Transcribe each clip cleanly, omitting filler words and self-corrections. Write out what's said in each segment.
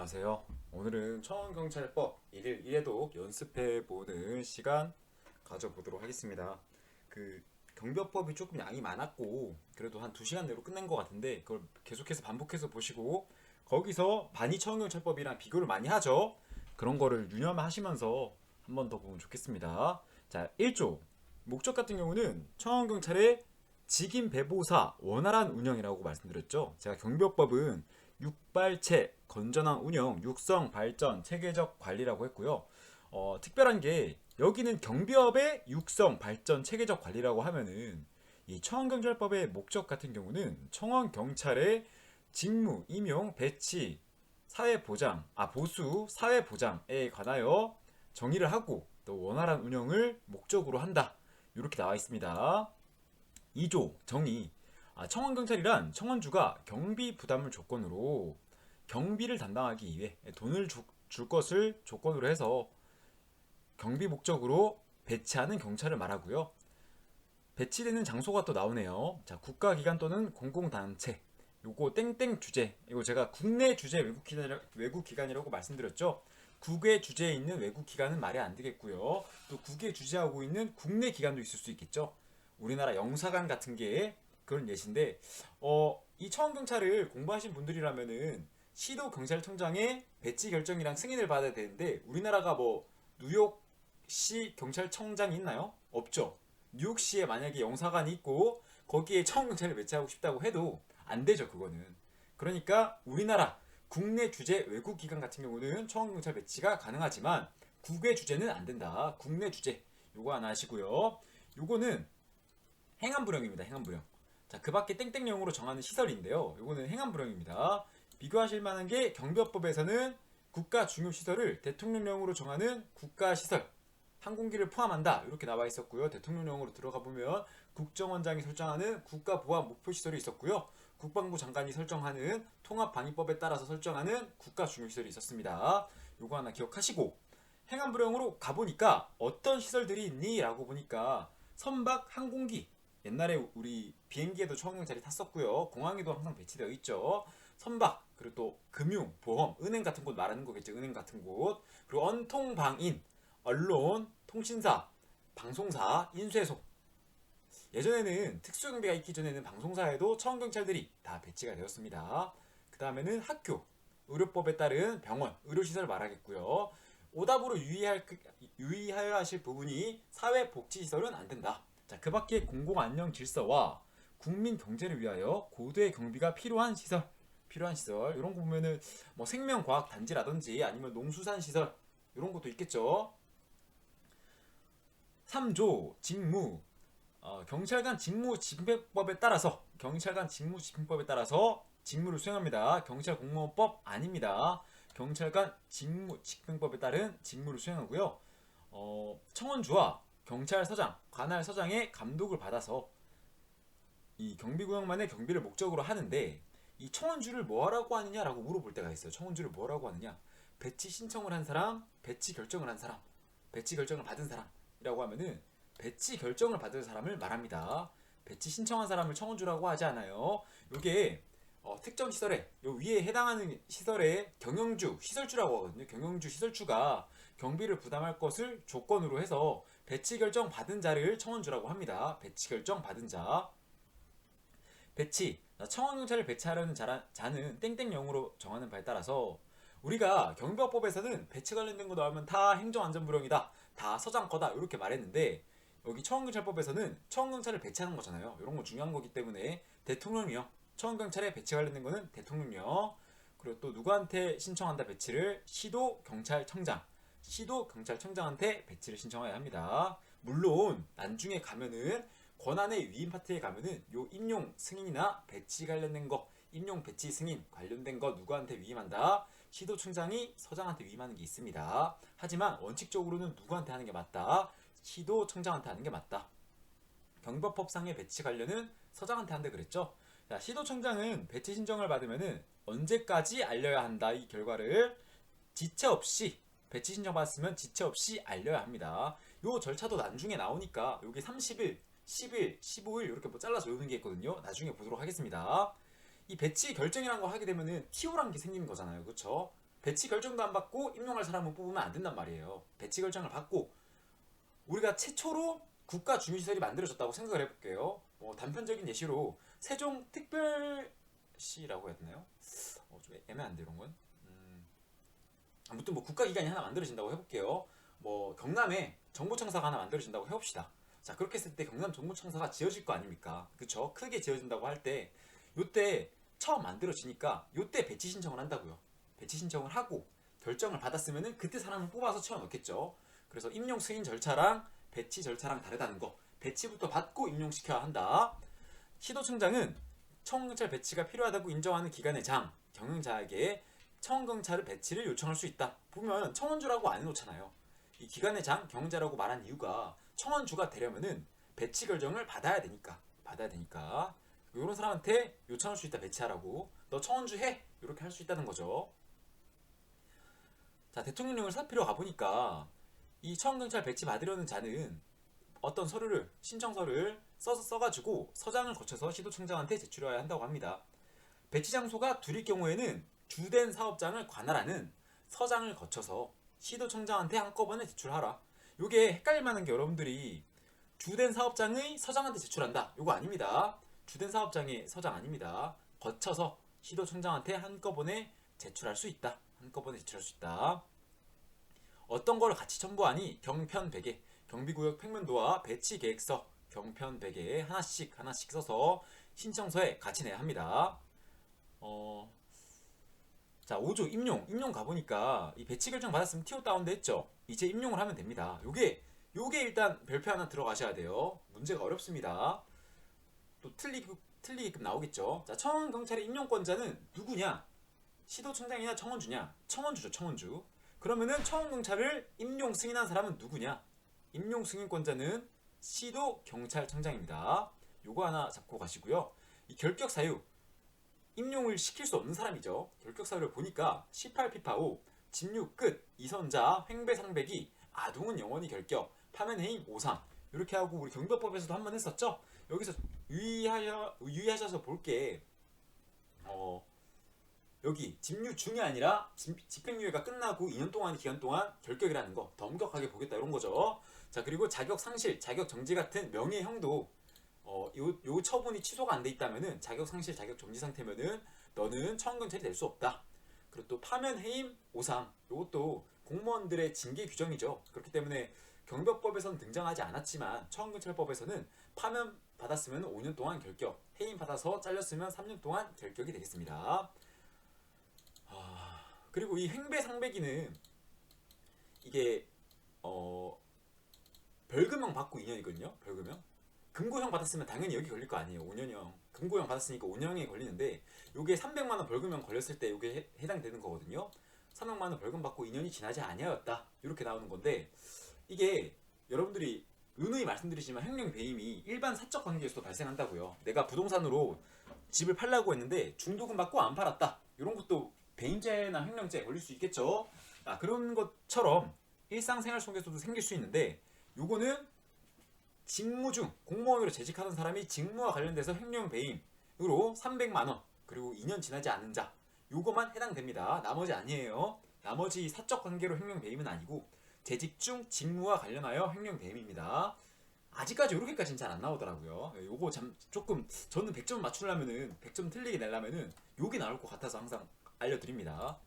안녕하세요. 오늘은 청원경찰법 1일 1회독 연습해보는 시간 가져보도록 하겠습니다. 경비법이 조금 양이 많았고 그래도 한 2시간 내로 끝낸 것 같은데 그걸 계속해서 반복해서 보시고 거기서 반이 청원경찰법이랑 비교를 많이 하죠. 그런 거를 유념하시면서 한 번 더 보면 좋겠습니다. 자, 1조 목적 같은 경우는 청원경찰의 직임 배보사 원활한 운영이라고 말씀드렸죠. 제가 경비법은 육발체, 건전한 운영, 육성, 발전, 체계적 관리라고 했고요. 특별한 게 여기는 경비업의 육성, 발전, 체계적 관리라고 하면은 이 청원경찰법의 목적 같은 경우는 청원경찰의 직무, 임용, 배치, 사회보장, 보수, 사회보장에 관하여 정의를 하고 또 원활한 운영을 목적으로 한다. 이렇게 나와 있습니다. 2조 정의. 청원경찰이란 청원주가 경비 부담을 조건으로 경비를 담당하기 위해 돈을 줄 것을 조건으로 해서 경비 목적으로 배치하는 경찰을 말하고요. 배치되는 장소가 또 나오네요. 자, 국가기관 또는 공공단체. 요거 땡땡 주재. 이거 제가 국내 주재 외국 기관이라고 말씀드렸죠. 국외 주재에 있는 외국 기관은 말이 안 되겠고요. 또 국외 주재하고 있는 국내 기관도 있을 수 있겠죠. 우리나라 영사관 같은 게 그런 예시인데, 이 청원경찰을 공부하신 분들이라면은 시도 경찰청장의 배치 결정이랑 승인을 받아야 되는데 우리나라가 뭐 뉴욕시 경찰청장이 있나요? 없죠. 뉴욕시에 만약에 영사관이 있고 거기에 청원경찰을 배치하고 싶다고 해도 안 되죠, 그거는. 그러니까 우리나라 국내 주재 외국 기관 같은 경우는 청원경찰 배치가 가능하지만 국외 주재는 안 된다. 국내 주재 요거 하나 하시고요. 요거는 행안부령입니다. 행안부령. 자, 그 밖에 땡땡령으로 정하는 시설인데요. 요거는 행안부령입니다. 비교하실 만한 게 경비업법에서는 국가 중요시설을 대통령령으로 정하는 국가시설, 항공기를 포함한다. 이렇게 나와 있었고요. 대통령령으로 들어가 보면 국정원장이 설정하는 국가보안 목표시설이 있었고요. 국방부 장관이 설정하는 통합방위법에 따라서 설정하는 국가 중요시설이 있었습니다. 요거 하나 기억하시고 행안부령으로 가보니까 어떤 시설들이 있니? 라고 보니까 선박 항공기, 옛날에 우리 비행기에도 청원경찰이 탔었고요. 공항에도 항상 배치되어 있죠. 선박, 그리고 또 금융, 보험, 은행 같은 곳 말하는 거겠죠. 은행 같은 곳. 그리고 언통방인, 언론, 통신사, 방송사, 인쇄소. 예전에는 특수경비가 있기 전에는 방송사에도 청원경찰들이 다 배치가 되었습니다. 그 다음에는 학교, 의료법에 따른 병원, 의료시설 말하겠고요. 오답으로 유의하여야 하실 부분이 사회복지시설은 안 된다. 자, 그 밖에 공공안녕 질서와 국민 경제를 위하여 고도의 경비가 필요한 시설, 이런 거 보면은 뭐 생명과학 단지라든지 아니면 농수산시설 이런 것도 있겠죠. 3조 직무. 경찰관 직무집행법에 따라서 직무를 수행합니다. 경찰공무원법 아닙니다. 경찰관 직무집행법에 따른 직무를 수행하고요. 청원주와 경찰서장, 관할서장의 감독을 받아서 이 경비구역만의 경비를 목적으로 하는데 이 청원주를 뭐하라고 하느냐라고 물어볼 때가 있어요. 청원주를 뭐라고 하느냐? 배치 신청을 한 사람, 배치 결정을 한 사람, 배치 결정을 받은 사람이라고 하면은 배치 결정을 받은 사람을 말합니다. 배치 신청한 사람을 청원주라고 하지 않아요. 요게 특정 시설에 요 위에 해당하는 시설의 경영주, 시설주라고 하거든요. 경영주, 시설주가 경비를 부담할 것을 조건으로 해서 배치 결정 받은 자를 청원주라고 합니다. 배치 결정 받은 자. 배치. 청원경찰을 배치하려는 자는 땡땡령으로 정하는 바에 따라서 우리가 경비법에서는 배치 관련된 거 나오면 다 행정안전부령이다. 다 서장 거다. 이렇게 말했는데 여기 청원경찰법에서는 청원경찰을 배치하는 거잖아요. 이런 거 중요한 거기 때문에 대통령령. 청원경찰에 배치 관련된 거는 대통령령. 그리고 또 누구한테 신청한다 배치를 시도경찰청장. 시도경찰청장한테 배치를 신청해야 합니다. 물론 나중에 가면은 권한의 위임 파트에 가면은 요 임용 승인이나 배치 관련된 거, 임용 배치 승인 관련된 거 누구한테 위임한다? 시도청장이 서장한테 위임하는 게 있습니다. 하지만 원칙적으로는 누구한테 하는 게 맞다? 시도청장한테 하는 게 맞다. 경비법상의 배치 관련은 서장한테 한다 그랬죠? 자, 시도청장은 배치 신청을 받으면은 언제까지 알려야 한다? 이 결과를 지체 없이 배치 신청 받았으면 지체 없이 알려야 합니다. 요 절차도 나중에 나오니까 여기 30일, 10일, 15일 이렇게 뭐 잘라서 외우는 게 있거든요. 나중에 보도록 하겠습니다. 이 배치 결정이라는 거 하게 되면은 TO라는 게 생기는 거잖아요. 그쵸? 배치 결정도 안 받고 임용할 사람을 뽑으면 안 된단 말이에요. 배치 결정을 받고 우리가 최초로 국가 중유시설이 만들어졌다고 생각을 해볼게요. 단편적인 예시로 세종특별시라고 해야 되나요? 좀 애매한데 이런 건. 아무튼 뭐 국가기관이 하나 만들어진다고 해볼게요. 뭐 경남에 정보청사가 하나 만들어진다고 해봅시다. 자, 그렇게 했을 때 경남 정보청사가 지어질 거 아닙니까? 그쵸? 크게 지어진다고 할 때 요때 처음 만들어지니까 요때 배치 신청을 한다고요. 배치 신청을 하고 결정을 받았으면은 그때 사람을 뽑아서 채워넣겠죠. 그래서 임용 승인 절차랑 배치 절차랑 다르다는 거. 배치부터 받고 임용시켜야 한다. 시도청장은 청원경찰 배치가 필요하다고 인정하는 기관의 장, 경영자에게 청원경찰 배치를 요청할 수 있다. 보면 청원주라고 안 해놓잖아요. 이 기관의 장, 경영자라고 말한 이유가 청원주가 되려면은 배치 결정을 받아야 되니까. 이런 사람한테 요청할 수 있다. 배치하라고. 너 청원주 해. 이렇게 할 수 있다는 거죠. 자, 대통령령을 살피러 가보니까 이 청원경찰 배치 받으려는 자는 어떤 서류를 신청서를 써가지고 서장을 거쳐서 시도청장한테 제출해야 한다고 합니다. 배치 장소가 둘일 경우에는 주된 사업장을 관할하는 서장을 거쳐서 시도청장한테 한꺼번에 제출하라. 요게 헷갈릴 만한 게 여러분들이 주된 사업장의 서장한테 제출한다. 요거 아닙니다. 주된 사업장의 서장 아닙니다. 거쳐서 시도청장한테 한꺼번에 제출할 수 있다. 어떤 걸 같이 첨부하니 경편백에 경비구역 팽면도와 배치계획서 경편백에 하나씩 써서 신청서에 같이 내야 합니다. 자, 5조 임용 가보니까 이 배치 결정 받았으면 TO 다운돼 있죠. 이제 임용을 하면 됩니다. 요게 일단 별표 하나 들어가셔야 돼요. 문제가 어렵습니다. 또 틀리게끔 나오겠죠. 자, 청원경찰의 임용권자는 누구냐? 시도청장이냐 청원주냐? 청원주죠. 청원주. 그러면은 청원경찰을 임용 승인한 사람은 누구냐? 임용 승인권자는 시도경찰청장입니다. 요거 하나 잡고 가시고요. 이 결격 사유, 임용을 시킬 수 없는 사람이죠. 결격 사유를 보니까 18피파5 집유 끝 이선자 횡배상백이 아동은 영원히 결격 파면해임 5상 이렇게 하고 우리 경비법에서도 한번 했었죠. 여기서 유의하셔서 볼게. 여기 집유 중이 아니라 집행유예가 끝나고 2년 동안의 기간 동안 결격이라는 거 더 엄격하게 보겠다 이런 거죠. 자, 그리고 자격 상실, 자격 정지 같은 명예형도 요 처분이 취소가 안 돼 있다면은 자격 상실, 자격 정지 상태면은 너는 청원경찰이 될 수 없다. 그리고 또 파면 해임 5상 요것도 공무원들의 징계 규정이죠. 그렇기 때문에 경비법에서는 등장하지 않았지만 청원경찰법에서는 파면 받았으면 5년 동안 결격, 해임 받아서 잘렸으면 3년 동안 결격이 되겠습니다. 그리고 이 횡배상배기는 이게 벌금형 받고 2년이거든요. 벌금형. 금고형 받았으면 당연히 여기 걸릴 거 아니에요. 5년형. 금고형 받았으니까 5년형에 걸리는데 요게 300만원 벌금형 걸렸을 때 요게 해당되는 거거든요. 300만원 벌금 받고 2년이 지나지 아니하였다. 이렇게 나오는 건데 이게 여러분들이 은은히 말씀드리지만 횡령 배임이 일반 사적 관계에서도 발생한다고요. 내가 부동산으로 집을 팔려고 했는데 중도금 받고 안 팔았다. 이런 것도 배임죄나 횡령죄에 걸릴 수 있겠죠. 그런 것처럼 일상생활 속에서도 생길 수 있는데 요거는 직무 중 공무원으로 재직하는 사람이 직무와 관련돼서 횡령 배임으로 300만원 그리고 2년 지나지 않은 자 요거만 해당됩니다. 나머지 아니에요. 나머지 사적 관계로 횡령 배임은 아니고 재직 중 직무와 관련하여 횡령 배임입니다. 아직까지 이렇게까지는 잘 안 나오더라고요. 요거 조금 저는 100점 맞추려면은 100점 틀리게 내려면은 요게 나올 것 같아서 항상 알려드립니다.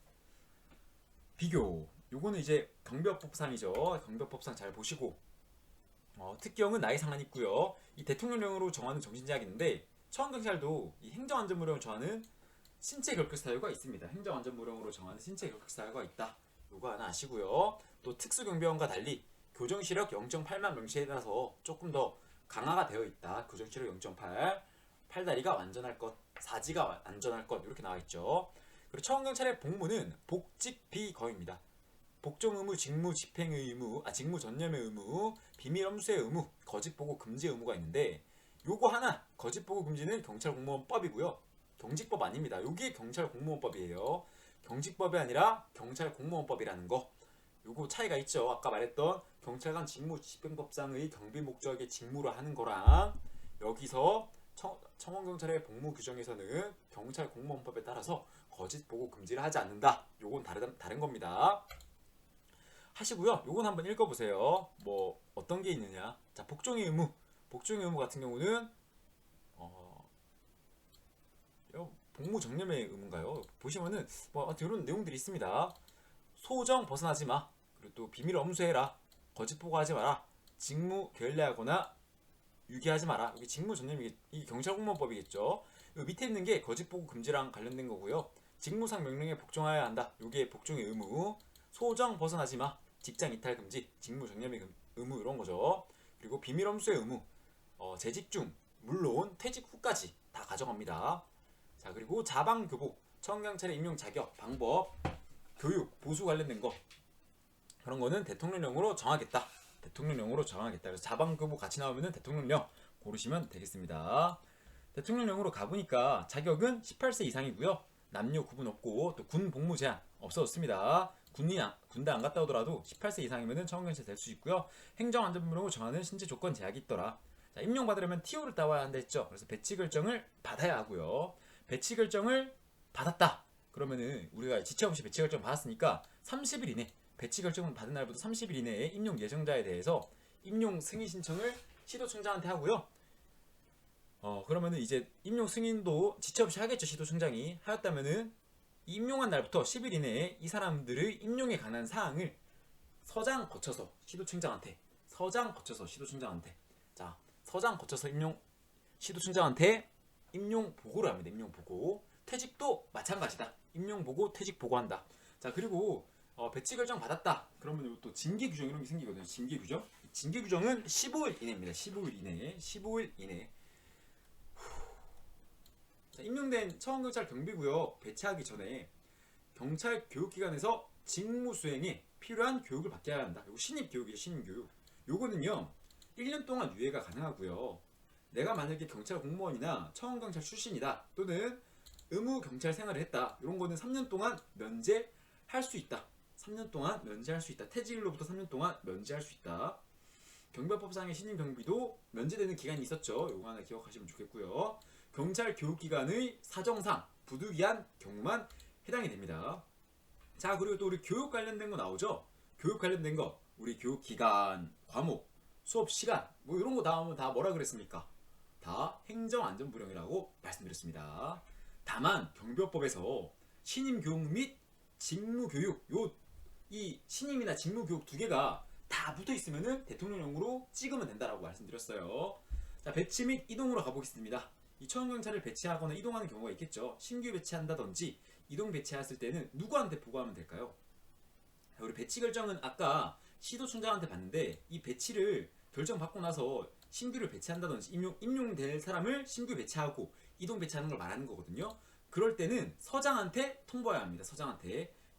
비교 요거는 이제 경비법상이죠. 경비법상 잘 보시고 특경은 나이 상한이 있고요. 이 대통령령으로 정하는 정신제약인데 청원경찰도 이 행정안전무령을 정하는 신체 결격 사유가 있습니다. 행정안전무령으로 정하는 신체 결격 사유가 있다. 요거 하나 아시고요. 또 특수경비원과 달리 교정시력 0.8만 명시에 따라서 조금 더 강화가 되어 있다. 교정시력 0.8 팔다리가 완전할 것, 사지가 안전할 것 이렇게 나와 있죠. 그리고 청원경찰의 복무는 복직 비거입니다. 복종 의무, 직무 집행의 의무, 직무 전념의 의무, 비밀 엄수의 의무, 거짓 보고 금지의 의무가 있는데 요거 하나 거짓 보고 금지는 경찰공무원법이고요. 경직법 아닙니다. 요게 경찰공무원법이에요. 경직법이 아니라 경찰공무원법이라는 거. 요거 차이가 있죠. 아까 말했던 경찰관 직무 집행법상의 경비 목적의 직무로 하는 거랑 여기서 청원경찰의 복무 규정에서는 경찰 공무원법에 따라서 거짓 보고 금지를 하지 않는다. 요건 다른 겁니다. 하시고요. 요건 한번 읽어보세요. 뭐 어떤 게 있느냐. 자, 복종의 의무. 복종의 의무 같은 경우는 복무 정념의 의무인가요? 보시면은 뭐 이런 내용들이 있습니다. 소정 벗어나지 마. 그리고 또 비밀 엄수해라. 거짓 보고하지 마라. 직무 결례하거나 유기하지 마라. 여기 직무 전념이 이 경찰 공무원법이겠죠. 여기 밑에 있는 게 거짓 보고 금지랑 관련된 거고요. 직무상 명령에 복종하여야 한다. 요게 복종의 의무. 소정 벗어나지 마. 직장 이탈 금지. 직무 전념의 의무 이런 거죠. 그리고 비밀 엄수의 의무. 재직 중 물론 퇴직 후까지 다 가져갑니다. 자, 그리고 자방 교복, 청경찰의 임용 자격, 방법, 교육, 보수 관련된 거 그런 거는 대통령령으로 정하겠다. 대통령령으로 정하겠다. 그래서 자방 교복 같이 나오면은 대통령령 고르시면 되겠습니다. 대통령령으로 가보니까 자격은 18세 이상이고요. 남녀 구분 없고 또 군 복무 제한 없어졌습니다. 군대 안 갔다 오더라도 18세 이상이면은 청원경찰 될 수 있고요. 행정안전부령으로 정하는 신체 조건 제약이 있더라. 자, 임용받으려면 TO를 따와야 한다 했죠. 그래서 배치 결정을 받아야 하고요. 배치 결정을 받았다. 그러면은 우리가 지체 없이 배치 결정 받았으니까 30일 이내 배치 결정을 받은 날부터 30일 이내에 임용 예정자에 대해서 임용 승인 신청을 시도청장한테 하고요. 그러면은 이제 임용 승인도 지체 없이 하겠죠. 시도청장이 하였다면은 임용한 날부터 10일 이내에 이 사람들의 임용에 관한 사항을 서장 거쳐서 시도청장한테 자, 서장 거쳐서 시도청장한테 임용 보고를 합니다. 임용 보고. 퇴직도 마찬가지다. 임용 보고 퇴직 보고한다. 자, 그리고 배치 결정 받았다. 그러면 또 징계 규정 이런 게 생기거든요. 징계 규정. 징계 규정은 15일 이내입니다. 15일 이내. 자, 임용된 청원경찰 경비구역 배치하기 전에 경찰 교육기관에서 직무 수행에 필요한 교육을 받게 해야 한다. 이거 신입 교육이죠. 신입 교육. 요거는요 1년 동안 유예가 가능하고요. 내가 만약에 경찰 공무원이나 청원경찰 출신이다 또는 의무 경찰 생활을 했다 이런 거는 3년 동안 면제할 수 있다. 3년 동안 면제할 수 있다. 퇴직일로부터 3년 동안 면제할 수 있다. 경비법상의 신임 경비도 면제되는 기간이 있었죠. 요거 하나 기억하시면 좋겠고요. 경찰 교육기관의 사정상 부득이한 경우만 해당이 됩니다. 자, 그리고 또 우리 교육 관련된 거 나오죠. 교육 관련된 거 우리 교육 기간, 과목, 수업 시간 뭐 이런 거 나오면 다 뭐라 그랬습니까? 다 행정안전부령이라고 말씀드렸습니다. 다만 경비법에서 신임교육 및 직무교육 이 신임이나 직무교육 두 개가 다 붙어 있으면은 대통령령으로 찍으면 된다라고 말씀드렸어요. 자, 배치 및 이동으로 가보겠습니다. 이 청원경찰을 배치하거나 이동하는 경우가 있겠죠. 신규 배치한다든지 이동 배치했을 때는 누구한테 보고하면 될까요? 우리 배치 결정은 아까 시도청장한테 받는데 이 배치를 결정받고 나서 신규를 배치한다든지 임용될 사람을 신규 배치하고 이동 배치하는 걸 말하는 거거든요. 그럴 때는 서장한테 통보해야 합니다.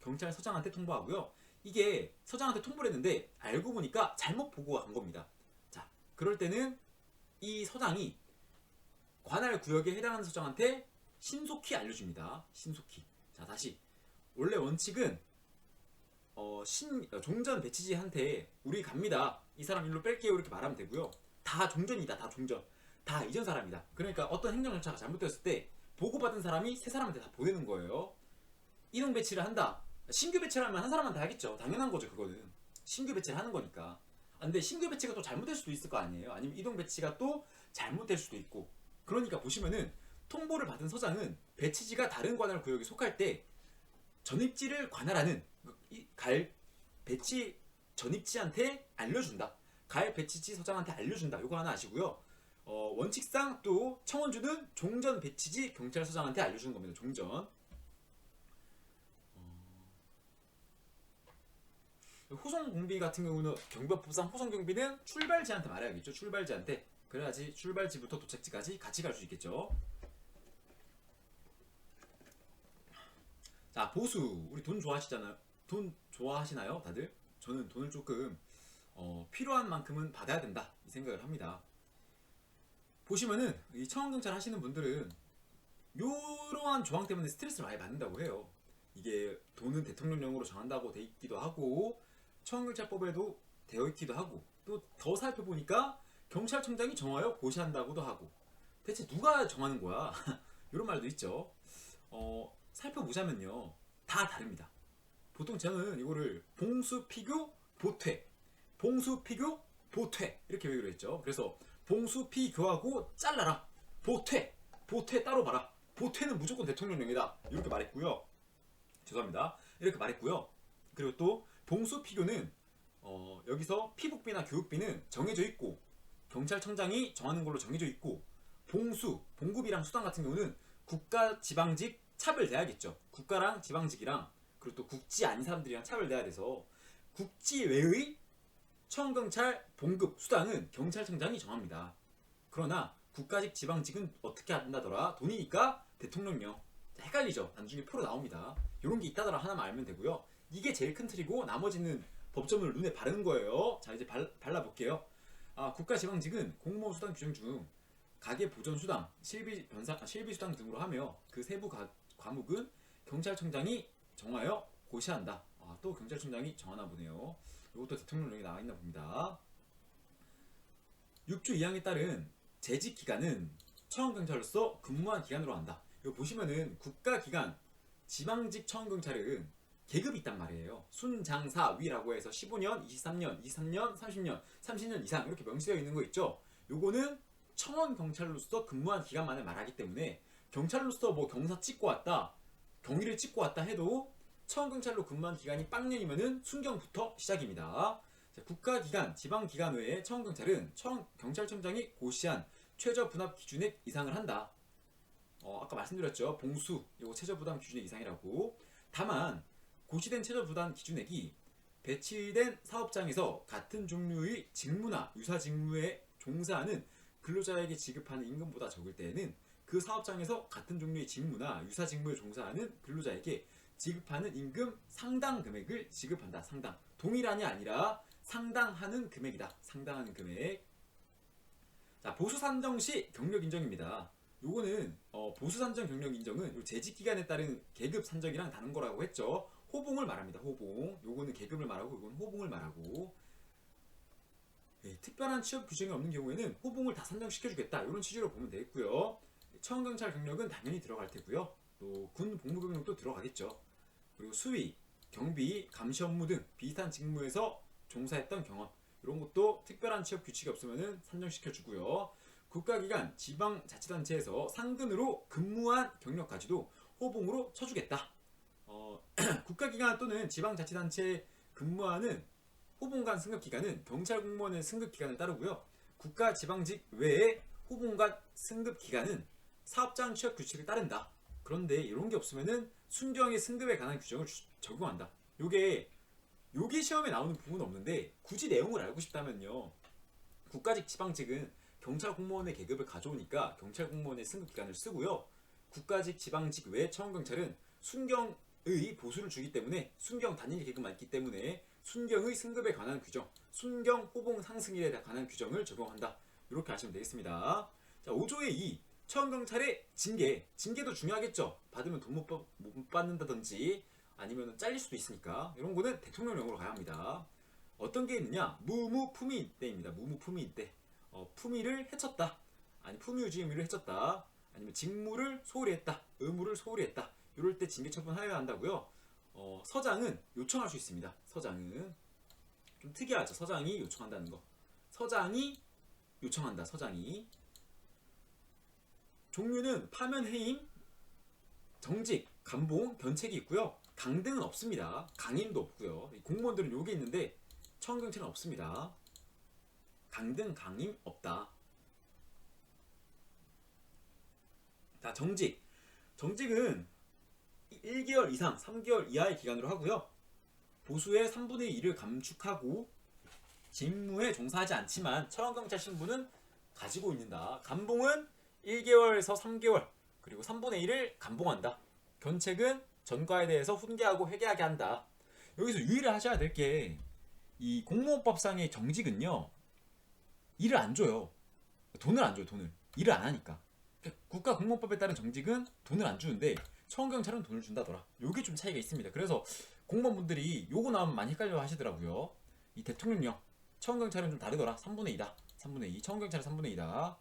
경찰 서장한테 통보하고요. 이게 서장한테 통보를 했는데 알고 보니까 잘못 보고가 간 겁니다. 자, 그럴 때는 이 서장이 관할 구역에 해당하는 서장한테 신속히 알려줍니다. 신속히. 자, 다시 원래 원칙은 종전 배치지한테 우리 갑니다. 이 사람 일로 뺄게요. 이렇게 말하면 되고요. 다 종전이다. 다 종전. 다 이전 사람이다. 그러니까 어떤 행정 절차가 잘못됐을 때 보고받은 사람이 새 사람한테 다 보내는 거예요. 이동 배치를 한다. 신규 배치를 하면 한 사람한테 하겠죠. 당연한 거죠. 그거는. 신규 배치를 하는 거니까. 근데 신규 배치가 또 잘못될 수도 있을 거 아니에요. 아니면 이동 배치가 또 잘못될 수도 있고. 그러니까 보시면은 통보를 받은 서장은 배치지가 다른 관할 구역에 속할 때 전입지를 관할하는 갈 배치 전입지한테 알려준다. 갈 배치지 서장한테 알려준다. 요거 하나 아시고요. 원칙상 또 청원주는 종전 배치지 경찰서장한테 알려주는 겁니다. 종전. 호송공비 같은 경우는 경비법상 호송경비는 출발지한테 말해야겠죠. 출발지한테. 그래야지 출발지부터 도착지까지 같이 갈 수 있겠죠. 자, 보수. 우리 돈 좋아하시잖아요. 돈 좋아하시나요? 다들? 저는 돈을 조금 필요한 만큼은 받아야 된다 이 생각을 합니다. 보시면은 이 청원경찰 하시는 분들은 이러한 조항 때문에 스트레스를 많이 받는다고 해요. 이게 돈은 대통령령으로 정한다고 돼 있기도 하고 청원경찰법에도 되어 있기도 하고 또 더 살펴보니까 경찰청장이 정하여 고시한다고도 하고 대체 누가 정하는 거야? 이런 말도 있죠. 살펴보자면요, 다 다릅니다. 보통 저는 이거를 봉수피교 보퇴, 봉수피교 보퇴 이렇게 외우려 했죠. 그래서 봉수피교하고 잘라라, 보퇴 따로 봐라, 보퇴는 무조건 대통령령이다 이렇게 말했고요. 죄송합니다. 이렇게 말했고요. 그리고 또 봉수피교는 여기서 피복비나 교육비는 정해져 있고 경찰청장이 정하는 걸로 정해져 있고, 봉급이랑 수당 같은 경우는 국가 지방직 차별돼야겠죠. 국가랑 지방직이랑 그리고 또 국지 아닌 사람들이랑 차별돼야 돼서 국지 외의 청경찰 봉급 수당은 경찰청장이 정합니다. 그러나 국가직 지방직은 어떻게 한다더라? 돈이니까 대통령령. 헷갈리죠? 나중에 표로 나옵니다. 이런 게 있다더라 하나만 알면 되고요. 이게 제일 큰 틀이고 나머지는 법조문을 눈에 바르는 거예요. 자, 이제 발라볼게요. 국가 지방직은 공무원 수당 규정 중 가계 보전 수당, 실비 수당 등으로 하며 그 세부 과목은 경찰청장이 정하여 고시한다. 또 경찰청장이 정하나 보네요. 이것도 대통령령에 나와 있나 봅니다. 6조 2항에 따른 재직 기간은 청원경찰로서 근무한 기간으로 한다. 이거 보시면은 국가기관, 지방직 청원경찰은 계급이 있단 말이에요. 순장사위라고 해서 15년, 23년, 23년, 30년, 30년 이상 이렇게 명시되어 있는 거 있죠. 요거는 청원경찰로서 근무한 기간만을 말하기 때문에 경찰로서 뭐 경사 찍고 왔다, 경위를 찍고 왔다 해도 청원경찰로 근무한 기간이 빵년이면은 순경부터 시작입니다. 자, 국가기관, 지방기관 외에 청원경찰은 경찰청장이 고시한 최저분합 기준액 이상을 한다. 아까 말씀드렸죠. 봉수, 이거 최저부담 기준액 이상이라고. 다만 고시된 최저부담 기준액이 배치된 사업장에서 같은 종류의 직무나 유사 직무에 종사하는 근로자에게 지급하는 임금보다 적을 때에는 그 사업장에서 같은 종류의 직무나 유사 직무에 종사하는 근로자에게 지급하는 임금 상당 금액을 지급한다. 상당. 동일한이 아니라 상당하는 금액이다. 상당하는 금액. 자, 보수 산정 시 경력 인정입니다. 요거는 보수 산정 경력 인정은 재직 기간에 따른 계급 산정이랑 다른 거라고 했죠. 호봉을 말합니다. 호봉. 요거는 계급을 말하고 요거는 호봉을 말하고. 특별한 취업 규정이 없는 경우에는 호봉을 다 산정시켜주겠다. 이런 취지로 보면 되겠고요. 청원경찰 경력은 당연히 들어갈 테고요. 또 군 복무 경력도 들어가겠죠. 그리고 수위, 경비, 감시 업무 등 비슷한 직무에서 종사했던 경험, 이런 것도 특별한 취업 규칙이 없으면 산정시켜주고요. 국가기관, 지방자치단체에서 상근으로 근무한 경력까지도 호봉으로 쳐주겠다. 국가기관 또는 지방자치단체에 근무하는 호봉관 승급기간은 경찰공무원의 승급기간을 따르고요. 국가 지방직 외에 호봉관 승급기간은 사업장 취업 규칙을 따른다. 그런데 이런 게 없으면은 순경의 승급에 관한 규정을 적용한다. 요게 시험에 나오는 부분은 없는데 굳이 내용을 알고 싶다면요. 국가직 지방직은 경찰 공무원의 계급을 가져오니까 경찰 공무원의 승급 기간을 쓰고요. 국가직 지방직 외 청원경찰은 순경의 보수를 주기 때문에 순경 단일 계급만 있기 때문에 순경의 승급에 관한 규정, 순경 호봉 상승일에 관한 규정을 적용한다. 이렇게 하시면 되겠습니다. 자, 5조의 2. 청원경찰의 징계도 중요하겠죠. 받으면 돈 못 받는다든지 아니면 잘릴 수도 있으니까 이런 거는 대통령령으로 가야 합니다. 어떤 게 있느냐? 무무품위 때입니다. 무무품위 때. 품위를 해쳤다. 아니 품위유지 의무를 해쳤다. 아니면 직무를 소홀히 했다. 의무를 소홀히 했다. 이럴 때 징계 처분하여야 한다고요. 서장은 요청할 수 있습니다. 서장은 좀 특이하죠. 서장이 요청한다는 거. 서장이 요청한다. 서장이. 종류는 파면, 해임, 정직, 감봉, 견책이 있고요. 강등은 없습니다. 강임도 없고요. 공무원들은 요게 있는데 청원경찰은 없습니다. 강등, 강임 없다. 자, 정직은 1개월 이상 3개월 이하의 기간으로 하고요. 보수의 3분의 1을 감축하고 직무에 종사하지 않지만 청원경찰 신분은 가지고 있는다. 감봉은 1개월에서 3개월 그리고 3분의 1을 감봉한다. 견책은 전과에 대해서 훈계하고 회개하게 한다. 여기서 유의를 하셔야 될 게 이 공무원법상의 정직은요, 일을 안 줘요. 돈을 안 줘요. 돈을. 일을 안 하니까. 국가공무원법에 따른 정직은 돈을 안 주는데 청원경찰은 돈을 준다더라. 요게 좀 차이가 있습니다. 그래서 공무원분들이 요거 나오면 많이 헷갈려 하시더라고요. 이 대통령령, 청원경찰은 좀 다르더라. 3분의 2다. 3분의 2. 청원경찰은 3분의 2다.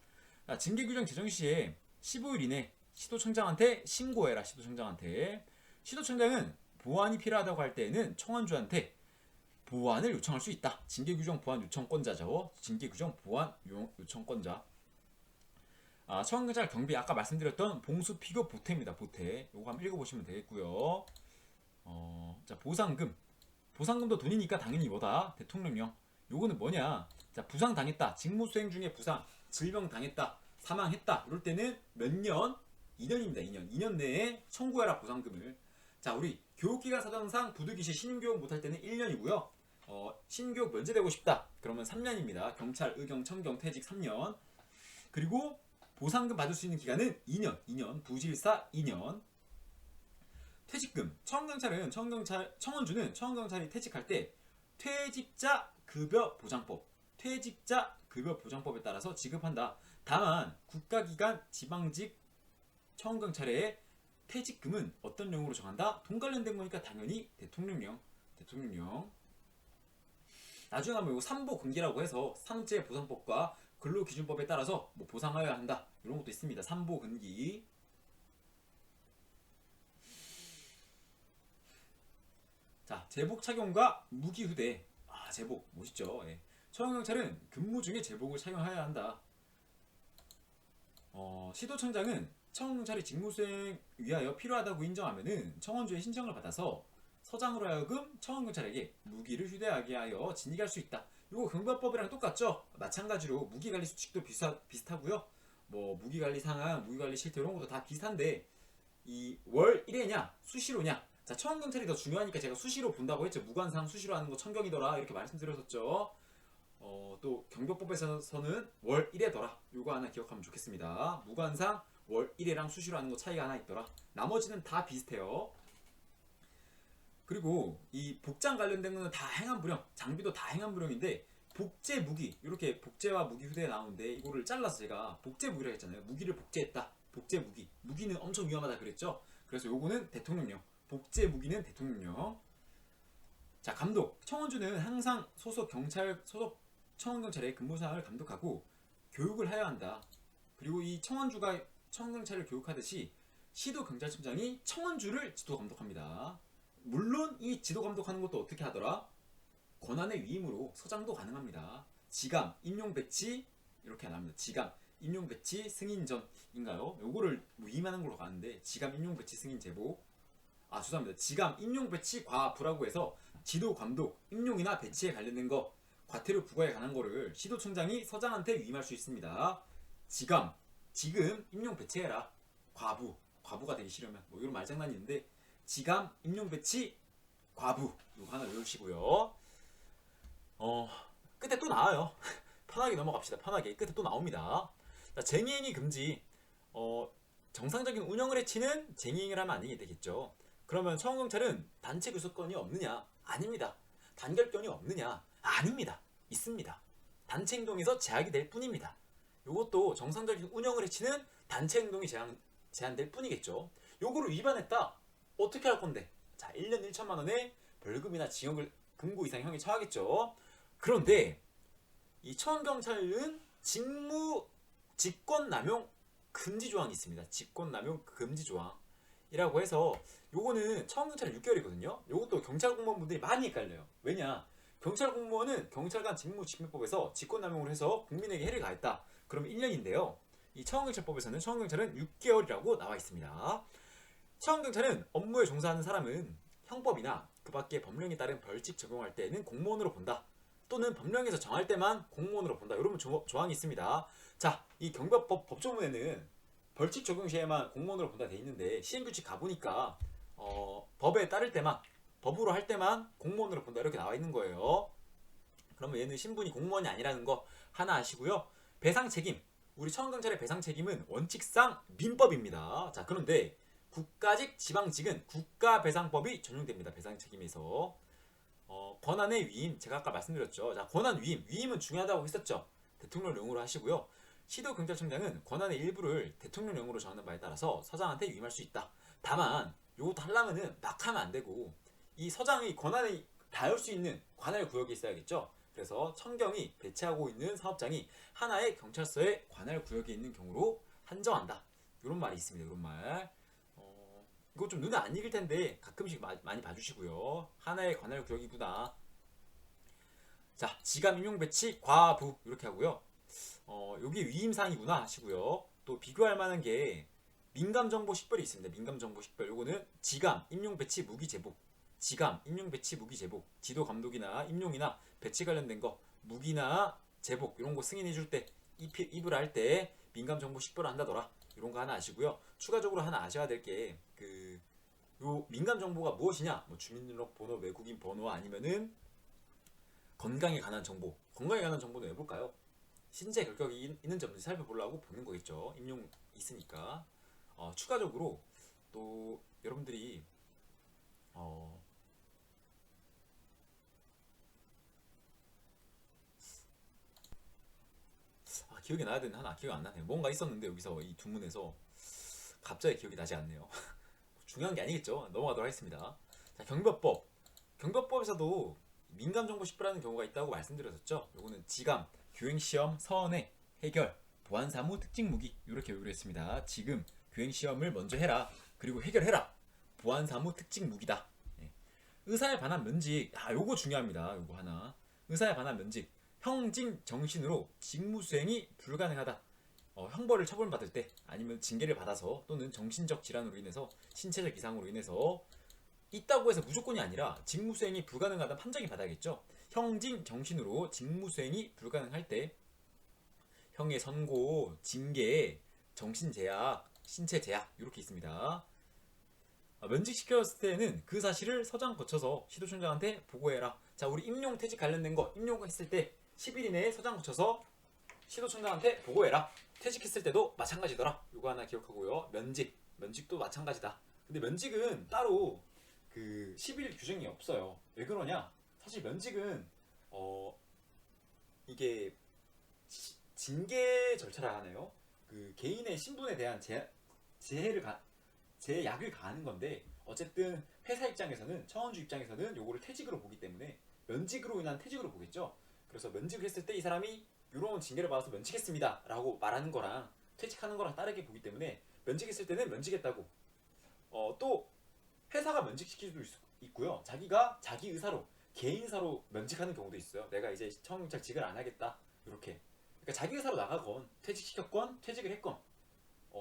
징계 규정 제정 시에 15일 이내 시도청장한테 신고해라. 시도청장은 보완이 필요하다고 할 때에는 청원주한테 보완을 요청할 수 있다. 징계 규정 보완 요청권자죠. 징계 규정 보완 요청권자. 청원경찰 경비 아까 말씀드렸던 봉수 피고 보태입니다. 보태. 요거 한번 읽어보시면 되겠고요. 자, 보상금도 돈이니까 당연히 뭐다? 대통령령. 요거는 뭐냐? 자, 부상 당했다. 직무 수행 중에 부상, 질병 당했다. 사망했다. 이럴 때는 몇 년? 2년입니다. 2년 내에 청구해라 보상금을. 자, 우리 교육기관 사정상 부득이시 신임교육 못할 때는 1년이고요. 신임교육 면제되고 싶다. 그러면 3년입니다. 경찰, 의경, 청경, 퇴직 3년. 그리고 보상금 받을 수 있는 기간은 2년. 부질사 2년. 퇴직금. 청원주는 청원경찰이 퇴직할 때 퇴직자 급여 보장법에 따라서 지급한다. 다만 국가기관 지방직 청원경찰의 퇴직금은 어떤 령으로 정한다? 돈 관련된 거니까 당연히 대통령령. 나중에 하면 이거 삼보근기라고 해서 산업재해보상법과 근로기준법에 따라서 뭐 보상하여야 한다. 이런 것도 있습니다. 삼보근기. 자, 제복 착용과 무기 후대. 제복 멋있죠. 예. 청원경찰은 근무 중에 제복을 착용해야 한다. 시도청장은 청원경찰이 직무수행 위하여 필요하다고 인정하면은 청원주의 신청을 받아서 서장으로 하여금 청원경찰에게 무기를 휴대하게 하여 진입할 수 있다. 이거 경비법이랑 똑같죠? 마찬가지로 무기관리 수칙도 비슷하고요. 뭐 무기관리 상황, 무기관리 실태 이런 것도 다 비슷한데 이 월 1회냐 수시로냐. 자, 청원경찰이 더 중요하니까 제가 수시로 본다고 했죠. 무관상 수시로 하는 거 청경이더라 이렇게 말씀드렸었죠. 또 경비법에서는 월 1회더라. 요거 하나 기억하면 좋겠습니다. 무관상 월 1회랑 수시로 하는 거 차이가 하나 있더라. 나머지는 다 비슷해요. 그리고 이 복장 관련된 거는 다 행안부령, 장비도 다 행안부령인데 복제 무기, 이렇게 복제와 무기 후대에 나오는데 이거를 잘라서 제가 복제 무기라고 했잖아요. 무기를 복제했다. 복제 무기. 무기는 엄청 위험하다 그랬죠. 그래서 요거는 대통령령. 복제 무기는 대통령령. 자, 감독. 청원주는 항상 소속 청원경찰의 근무사항을 감독하고 교육을 해야 한다. 그리고 이 청원주가 청원경찰을 교육하듯이 시도경찰청장이 청원주를 지도 감독합니다. 물론 이 지도 감독하는 것도 어떻게 하더라? 권한의 위임으로 서장도 가능합니다. 지감, 임용 배치 이렇게 안 합니다. 지감, 임용 배치, 승인 전인가요? 요거를 위임하는 걸로 가는데 지감, 임용 배치, 승인 제보. 죄송합니다. 지감, 임용 배치, 과부라고 해서 지도 감독, 임용이나 배치에 관련된 거, 과태료 부과에 관한 거를 시도청장이 서장한테 위임할 수 있습니다. 지금 임용 배치해라. 과부가 되기 싫으면 뭐 이런 말장난이 있는데 지감, 임용 배치, 과부 이거 하나 외우시고요. 끝에 또 나와요. 편하게 넘어갑시다. 편하게 끝에 또 나옵니다. 자, 쟁의행위 금지. 정상적인 운영을 해치는 쟁의행위를 하면 안 되겠죠. 그러면 청원경찰은 단체 교섭권이 없느냐? 아닙니다. 단결권이 없느냐? 아닙니다. 있습니다. 단체 행동에서 제약이 될 뿐입니다. 이것도 정상적인 운영을 해치는 단체 행동이 제한될 뿐이겠죠. 요거를 위반했다. 어떻게 할 건데? 자, 1년 1천만 원의 벌금이나 징역을 금고 이상 형이 처하겠죠. 그런데 이 청원경찰은 직권남용 금지 조항이 있습니다. 직권남용 금지 조항이라고 해서 요거는 청원경찰 6개월이거든요. 요것도 경찰 공무원분들이 많이 헷갈려요. 왜냐? 경찰 공무원은 경찰관 직무집행법에서 직권남용을 해서 국민에게 해를 가했다. 그럼 1년인데요. 이 청원경찰법에서는 청원경찰은 6개월이라고 나와 있습니다. 청원경찰은 업무에 종사하는 사람은 형법이나 그 밖의 법령에 따른 벌칙 적용할 때는 공무원으로 본다. 또는 법령에서 정할 때만 공무원으로 본다. 이런 조항이 있습니다. 자, 이 경비법 법조문에는 벌칙 적용 시에만 공무원으로 본다 돼 있는데 시행규칙 가보니까 법에 따를 때만 법으로 할 때만 공무원으로 본다 이렇게 나와 있는 거예요. 그러면 얘는 신분이 공무원이 아니라는 거 하나 아시고요. 배상 책임. 우리 청원경찰의 배상 책임은 원칙상 민법입니다. 자, 그런데 국가직, 지방직은 국가배상법이 적용됩니다. 배상 책임에서. 권한의 위임, 제가 아까 말씀드렸죠. 자, 권한 위임은 중요하다고 했었죠. 대통령령으로 하시고요. 시도경찰청장은 권한의 일부를 대통령령으로 정하는 바에 따라서 서장한테 위임할 수 있다. 다만 요것도 하려면은 막 하면 안 되고 이 서장의 권한을 다할 수 있는 관할 구역이 있어야겠죠. 그래서 청경이 배치하고 있는 사업장이 하나의 경찰서의 관할 구역에 있는 경우로 한정한다. 이런 말이 있습니다. 이런 말. 이거 좀 눈에 안 익을 텐데 가끔씩 많이 봐주시고요. 하나의 관할 구역이구나. 자, 지감 임용 배치 과부 이렇게 하고요. 여기 위임사항이구나 하시고요. 또 비교할 만한 게 민감정보 식별이 있습니다. 민감정보 식별. 요거는 지감, 임용 배치, 무기 제복. 지감, 임용 배치, 무기 제복. 지도 감독이나 임용이나 배치 관련된 거, 무기나 제복 이런 거 승인해 줄 때, 입을 할 때 민감정보 식별을 한다더라. 이런 거 하나 아시고요. 추가적으로 하나 아셔야 될 게 요 민감정보가 무엇이냐? 뭐 주민등록번호, 외국인 번호 아니면은 건강에 관한 정보. 건강에 관한 정보는 왜 볼까요? 신체 결격이 있는지 없는지 살펴보려고 보는 거겠죠. 임용 있으니까. 추가적으로 또 여러분들이 기억이 나야 되는 하나 기억이 안 나네요. 뭔가 있었는데 여기서 이 두 문에서 갑자기 기억이 나지 않네요. 중요한 게 아니겠죠. 넘어가도록 하겠습니다. 자, 경비법. 경비법에서도 민감정보 식별하는 경우가 있다고 말씀드렸었죠. 요거는 지감, 교행시험, 서원회, 해결, 보안사무, 특징무기 이렇게 요구를 했습니다. 지금 교행시험을 먼저 해라. 그리고 해결해라. 보안사무, 특징무기다. 예. 의사에 관한 면직. 요거 중요합니다. 요거 하나. 의사에 관한 면직. 형징 정신으로 직무수행이 불가능하다. 형벌을 처벌받을 때 아니면 징계를 받아서 또는 정신적 질환으로 인해서 신체적 이상으로 인해서 있다고 해서 무조건이 아니라 직무수행이 불가능하다는 판정이 받아야겠죠. 형징 정신으로 직무수행이 불가능할 때 형의 선고, 징계, 정신제약, 신체제약 이렇게 있습니다. 면직시켰을 때는 그 사실을 서장 거쳐서 시도청장한테 보고해라. 자, 우리 임용퇴직 관련된 거 임용했을 때 10일 이내에 서장 거쳐서 시도청장한테 보고해라. 퇴직했을 때도 마찬가지더라. 이거 하나 기억하고요. 면직도 마찬가지다. 근데 면직은 따로 그 10일 규정이 없어요. 왜 그러냐? 사실 면직은 이게 징계 절차라 하네요. 그 개인의 신분에 대한 제약을 가하는 건데 어쨌든 회사 입장에서는 차원주 입장에서는 요거를 퇴직으로 보기 때문에 면직으로 인한 퇴직으로 보겠죠. 그래서 면직을 했을 때 이 사람이 이런 징계를 받아서 면직했습니다 라고 말하는 거랑 퇴직하는 거랑 다르게 보기 때문에 면직했을 때는 면직했다고 또 회사가 면직시킬 수도 있고요. 자기가 자기 의사로 개인사로 면직하는 경우도 있어요. 내가 이제 청경찰직을 안 하겠다 이렇게. 그러니까 자기 의사로 나가건 퇴직시켰건 퇴직을 했건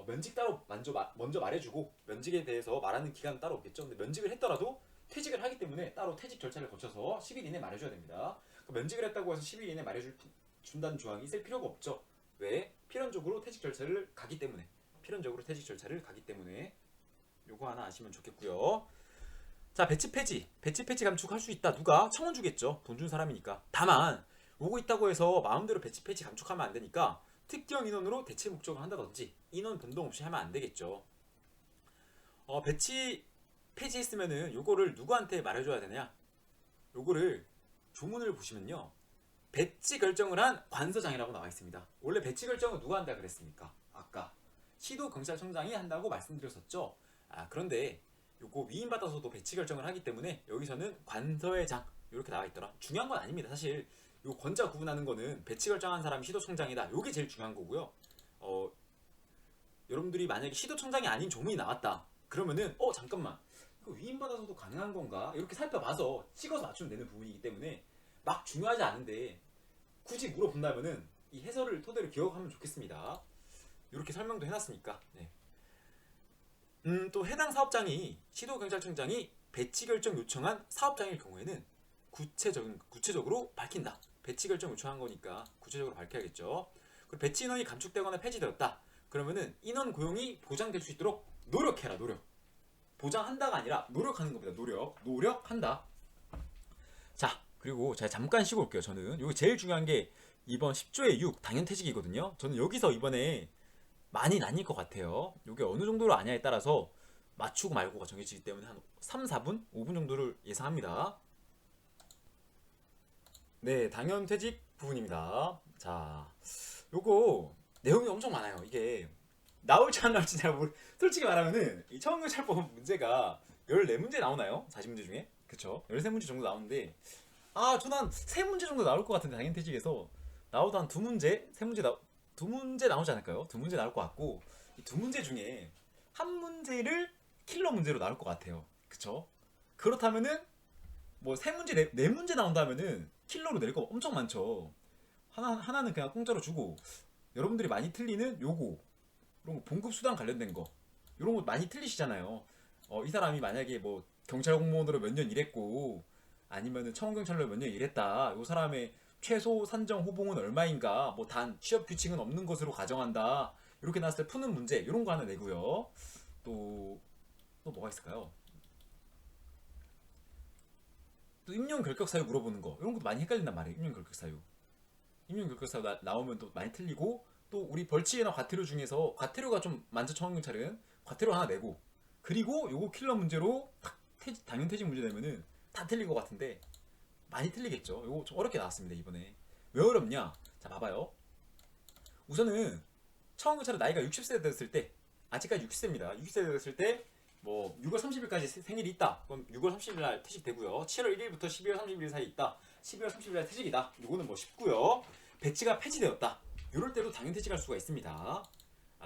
면직 따로 먼저 말해주고 면직에 대해서 말하는 기간은 따로 없겠죠. 근데 면직을 했더라도 퇴직을 하기 때문에 따로 퇴직 절차를 거쳐서 10일 이내 말해줘야 됩니다. 면직을 했다고 해서 10일 이내 말해준다는 조항이 있을 필요가 없죠. 왜? 필연적으로 퇴직 절차를 가기 때문에. 요거 하나 아시면 좋겠고요. 자, 배치 폐지 감축할 수 있다. 누가? 청원주겠죠. 돈 준 사람이니까. 다만 오고 있다고 해서 마음대로 배치 폐지 감축하면 안 되니까 특정 인원으로 대체 목적을 한다든지 인원 변동 없이 하면 안 되겠죠. 배치 폐지했으면은 요거를 누구한테 말해줘야 되냐? 요거를 조문을 보시면요. 배치 결정을 한 관서장이라고 나와 있습니다. 원래 배치 결정은 누가 한다 그랬습니까? 아까 시도경찰청장이 한다고 말씀드렸었죠. 그런데 요거 위임받아서도 배치 결정을 하기 때문에 여기서는 관서회장 이렇게 나와 있더라. 중요한 건 아닙니다. 사실 요 권자 구분하는 거는 배치 결정한 사람이 시도청장이다. 요게 제일 중요한 거고요. 여러분들이 만약에 시도청장이 아닌 조문이 나왔다. 그러면은 잠깐만. 이거 위임받아서도 가능한 건가? 이렇게 살펴봐서 찍어서 맞추면 되는 부분이기 때문에 막 중요하지 않은데 굳이 물어본다면은 이 해설을 토대로 기억하면 좋겠습니다. 이렇게 설명도 해놨으니까. 네. 또 해당 사업장이 시도경찰청장이 배치 결정 요청한 사업장일 경우에는 구체적으로 밝힌다. 배치 결정 요청한 거니까 구체적으로 밝혀야겠죠. 그리고 배치 인원이 감축되거나 폐지되었다. 그러면은 인원 고용이 보장될 수 있도록 노력해라. 보장한다가 아니라 노력하는 겁니다. 노력한다. 자, 그리고 제가 잠깐 쉬고 올게요. 저는 여기 제일 중요한 게 이번 10조의 6 당연퇴직이거든요. 저는 여기서 이번에 많이 나뉠 것 같아요. 이게 어느 정도로 아냐에 따라서 맞추고 말고가 정해지기 때문에 한 3, 4분? 5분 정도를 예상합니다. 네, 당연퇴직 부분입니다. 자, 요거 내용이 엄청 많아요. 이게 나올지 안 나올지 제가 솔직히 말하면은 이 청경찰법 문제가 14문제 나오나요? 40문제 중에? 그쵸? 13문제 정도 나오는데 저는 한 세 문제 정도 나올 것 같은데 당연퇴직에서 나오도 한 두 문제, 세 문제 두 문제 나오지 않을까요? 두 문제 나올 것 같고 이 두 문제 중에 한 문제를 킬러 문제로 나올 것 같아요. 그쵸? 그렇다면은 뭐 세 문제 네 문제 나온다면은 킬러로 낼 거 엄청 많죠. 하나는 그냥 공짜로 주고 여러분들이 많이 틀리는 요거 이런 거 봉급 수당 관련된 거 이런 거 많이 틀리시잖아요. 이 사람이 만약에 뭐 경찰 공무원으로 몇 년 일했고 아니면은 청원경찰로 몇 년 일했다. 요 사람의 최소 산정 호봉은 얼마인가? 뭐 단 취업 규칙은 없는 것으로 가정한다. 이렇게 나왔을 때 푸는 문제 이런 거 하나 내고요. 또 뭐가 있을까요? 또 임용 결격 사유 물어보는 거 이런 것도 많이 헷갈린단 말이에요. 임용 결격 사유. 임용 결격 사유 나오면 또 많이 틀리고 또 우리 벌칙이나 과태료 중에서 과태료가 좀 많죠. 청원경찰은 과태료 하나 내고 그리고 요거 킬러 문제로 당연 퇴직 문제 내면은 다 틀릴 것 같은데 많이 틀리겠죠. 요거 좀 어렵게 나왔습니다 이번에. 왜 어렵냐? 자 봐봐요. 우선은 청원경찰은 나이가 60세 됐을 때 아직까지 60세입니다. 60세 됐을 때 뭐 6월 30일까지 생일이 있다. 그럼 6월 30일 날 퇴직되고요. 7월 1일부터 12월 30일 사이 있다. 12월 30일 날 퇴직이다. 요거는 뭐 쉽고요. 배치가 폐지되었다. 요럴 때도 당연 퇴직할 수가 있습니다.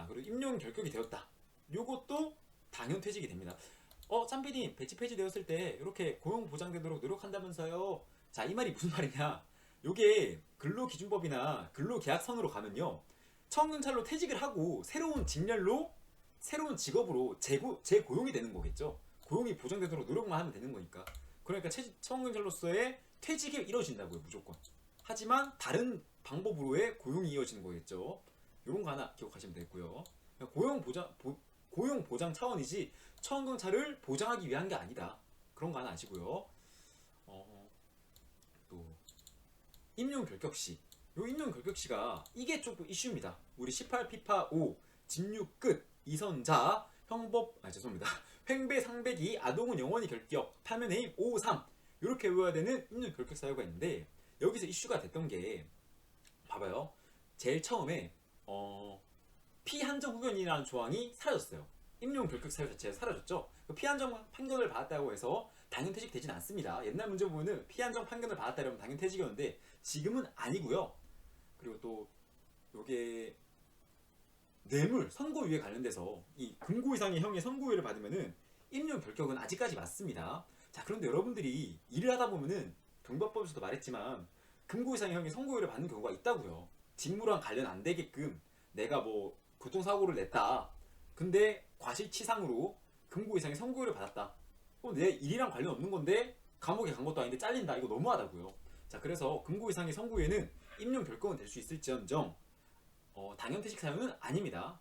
그리고 임용 결격이 되었다. 요것도 당연 퇴직이 됩니다. 짬피님 배치 폐지되었을 때 이렇게 고용 보장되도록 노력한다면서요. 자, 이 말이 무슨 말이냐? 요게 근로기준법이나 근로계약선으로 가면요. 청근찰로 퇴직을 하고 새로운 직렬로 새로운 직업으로 재고용이 되는 거겠죠. 고용이 보장되도록 노력만 하면 되는 거니까. 그러니까 청근찰로서의 퇴직이 이루어진다고요, 무조건. 하지만 다른 방법으로의 고용이 이어지는 거겠죠. 이런 거 하나 기억하시면 되고요. 고용 보장 차원이지 청근찰을 보장하기 위한 게 아니다. 그런 거 하나 아시고요. 또 임용 결격 시. 요 임용 결격 시가 이게 조금 이슈입니다. 우리 18 피파 5 진육 끝 이선자 형법 죄송합니다. 횡배 상배기 아동은 영원히 결격 파면 해임 553 이렇게 외워야 되는 임용 결격 사유가 있는데 여기서 이슈가 됐던 게 봐봐요. 제일 처음에 피한정 후견이라는 조항이 사라졌어요. 임용 결격 사유 자체가 사라졌죠. 피한정 판결을 받았다고 해서 당연 퇴직되진 않습니다. 옛날 문제 보면은 피한정 판결을 받았다 이러면 당연 퇴직이었는데 지금은 아니고요. 그리고 또 요게 뇌물 선고유예 관련돼서 이 금고 이상의 형의 선고유예를 받으면은 임용 결격은 아직까지 맞습니다. 자, 그런데 여러분들이 일을 하다 보면은 경법법에서도 말했지만 금고 이상의 형의 선고유예를 받는 경우가 있다고요. 직무랑 관련 안 되게끔 내가 뭐 교통사고를 냈다. 근데 과실치상으로 금고 이상의 선고유예를 받았다. 내 일이랑 관련 없는 건데 감옥에 간 것도 아닌데 잘린다. 이거 너무하다고요. 자, 그래서 금고 이상의 선고유예는 임용 결격은 될 수 있을지언정 당연 퇴직 사유는 아닙니다.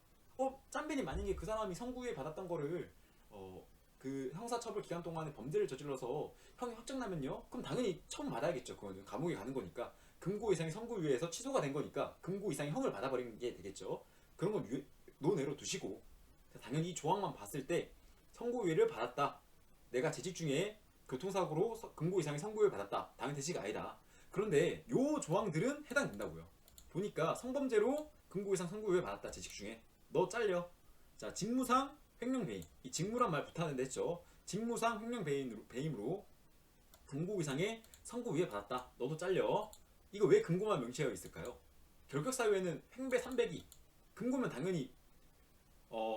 짬배님 만약에 그 사람이 선고유예 받았던 거를 그 형사처벌 기간 동안에 범죄를 저질러서 형이 확정나면요? 그럼 당연히 처음 받아야겠죠. 그거는 감옥에 가는 거니까 금고 이상의 선고유예에서 취소가 된 거니까 금고 이상의 형을 받아버리는 게 되겠죠. 그런 건 논외로 두시고 당연히 이 조항만 봤을 때 선고유예를 받았다. 내가 재직 중에 교통사고로 금고 이상의 선고유예를 받았다. 당연 퇴직 아니다. 그런데 요 조항들은 해당된다고요. 보니까 성범죄로 금고 이상 선고유예 받았다. 재직 중에 너 잘려. 자, 직무상 횡령배임. 이 직무란 말 붙하는데 했죠. 직무상 횡령배임으로 금고 이상의 선고유예 받았다. 너도 잘려. 이거 왜 금고만 명시되어 있을까요? 결격사유에는 횡배 300이 금고면 당연히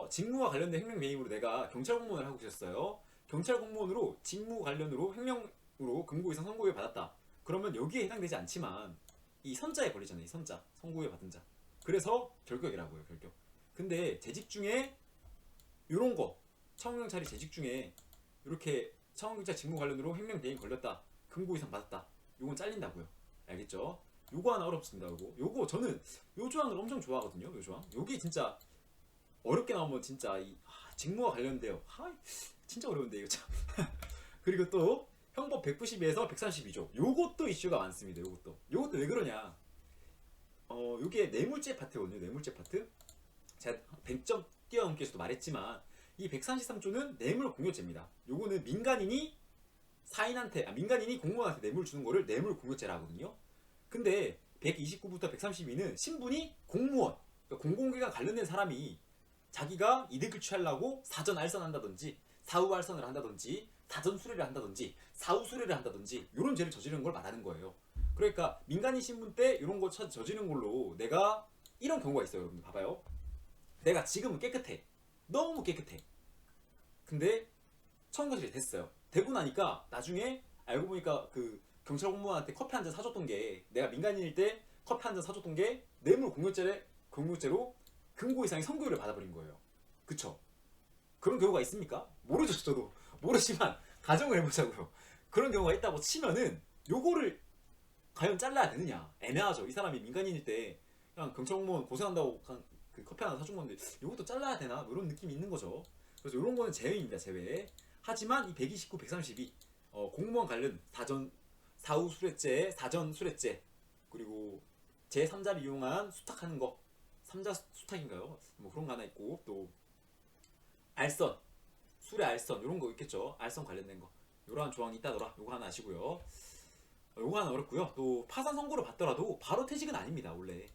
직무와 관련된 횡령배임으로 내가 경찰 공무원을 하고 있었어요. 경찰 공무원으로 직무 관련으로 횡령으로 금고 이상 선고유예 받았다. 그러면 여기에 해당되지 않지만 이 선자에 걸리잖아요. 이 선자 선고유예 받은 자. 그래서 결격이라고요. 결격. 근데 재직 중에 요런 거 청원경찰이 재직 중에 이렇게 청원경찰 직무 관련으로 횡령배임 걸렸다. 금고 이상 받았다. 요건 잘린다고요. 알겠죠? 요거 하나 어렵습니다. 요거 저는 요 조항을 엄청 좋아하거든요. 요 조항. 요게 진짜 어렵게 나오면 진짜 직무와 관련돼요. 진짜 어려운데 이거 참. 그리고 또 형법 192에서 132조. 요것도 이슈가 많습니다. 요것도 왜 그러냐? 요게 뇌물죄 파트거든요. 뇌물죄 파트. 제가 100점 뛰어넘게서도 말했지만 이 133조는 뇌물 공여죄입니다. 요거는 민간인이 공무원한테 뇌물 주는 거를 뇌물 공여죄라 하거든요. 근데 129부터 132는 신분이 공무원, 그러니까 공공기관 관련된 사람이 자기가 이득을 취하려고 사전 알선한다든지 사후 알선을 한다든지 사전 수뢰를 한다든지 사후 수뢰를 한다든지 이런 죄를 저지르는 걸 말하는 거예요. 그러니까 민간인 신분 때 이런 거 저지르는 걸로 내가 이런 경우가 있어요. 여러분들 봐봐요. 내가 지금은 깨끗해. 너무 깨끗해. 근데 처음거실이 됐어요. 되고 나니까 나중에 알고 보니까 그 경찰 공무원한테 커피 한 잔 사줬던 게 내가 민간인일 때 커피 한 잔 사줬던 게 뇌물 공유죄로 금고 이상의 선고유를 받아버린 거예요. 그쵸? 그런 경우가 있습니까? 모르죠. 저도 모르지만 가정을 해보자고요. 그런 경우가 있다고 치면은 요거를 과연 잘라야 되느냐 애매하죠. 이 사람이 민간인일 때 그냥 경찰 공무원 고생한다고 그냥 그 커피 하나 사준 건데 요것도 잘라야 되나 뭐 이런 느낌이 있는 거죠. 그래서 이런 거는 제외입니다. 제외. 하지만 이 129, 132 공무원 관련 사후 수뢰죄, 사전 수뢰죄 그리고 제3자를 이용한 수탁하는 거 3자 수탁인가요? 뭐 그런 거 하나 있고 또 알선 수뢰 알선 이런 거 있겠죠. 알선 관련된 거 이러한 조항이 있다더라. 요거 하나 아시고요. 요거 하나 어렵고요. 또 파산 선고를 받더라도 바로 퇴직은 아닙니다. 원래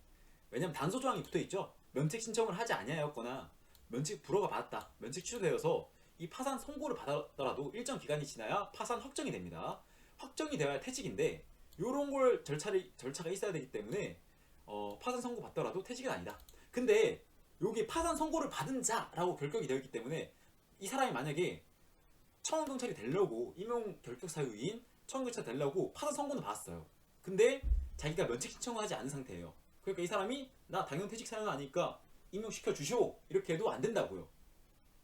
왜냐면 단서 조항이 붙어있죠. 면책 신청을 하지 아니하였거나 면책 불허가 받았다. 면책 취소되어서 이 파산 선고를 받았더라도 일정 기간이 지나야 파산 확정이 됩니다. 확정이 되어야 퇴직인데 요런 걸 절차가 있어야 되기 때문에 파산 선고 받더라도 퇴직은 아니다. 근데 요게 파산 선고를 받은 자라고 결격이 되어 있기 때문에 이 사람이 만약에 청원경찰이 되려고 임용 결격 사유인 청원경찰이 되려고 파산 선고는 받았어요. 근데 자기가 면책 신청을 하지 않은 상태예요. 그러니까 이 사람이 나 당연 퇴직 사유는 아니니까 임용시켜 주시오 이렇게 해도 안 된다고요.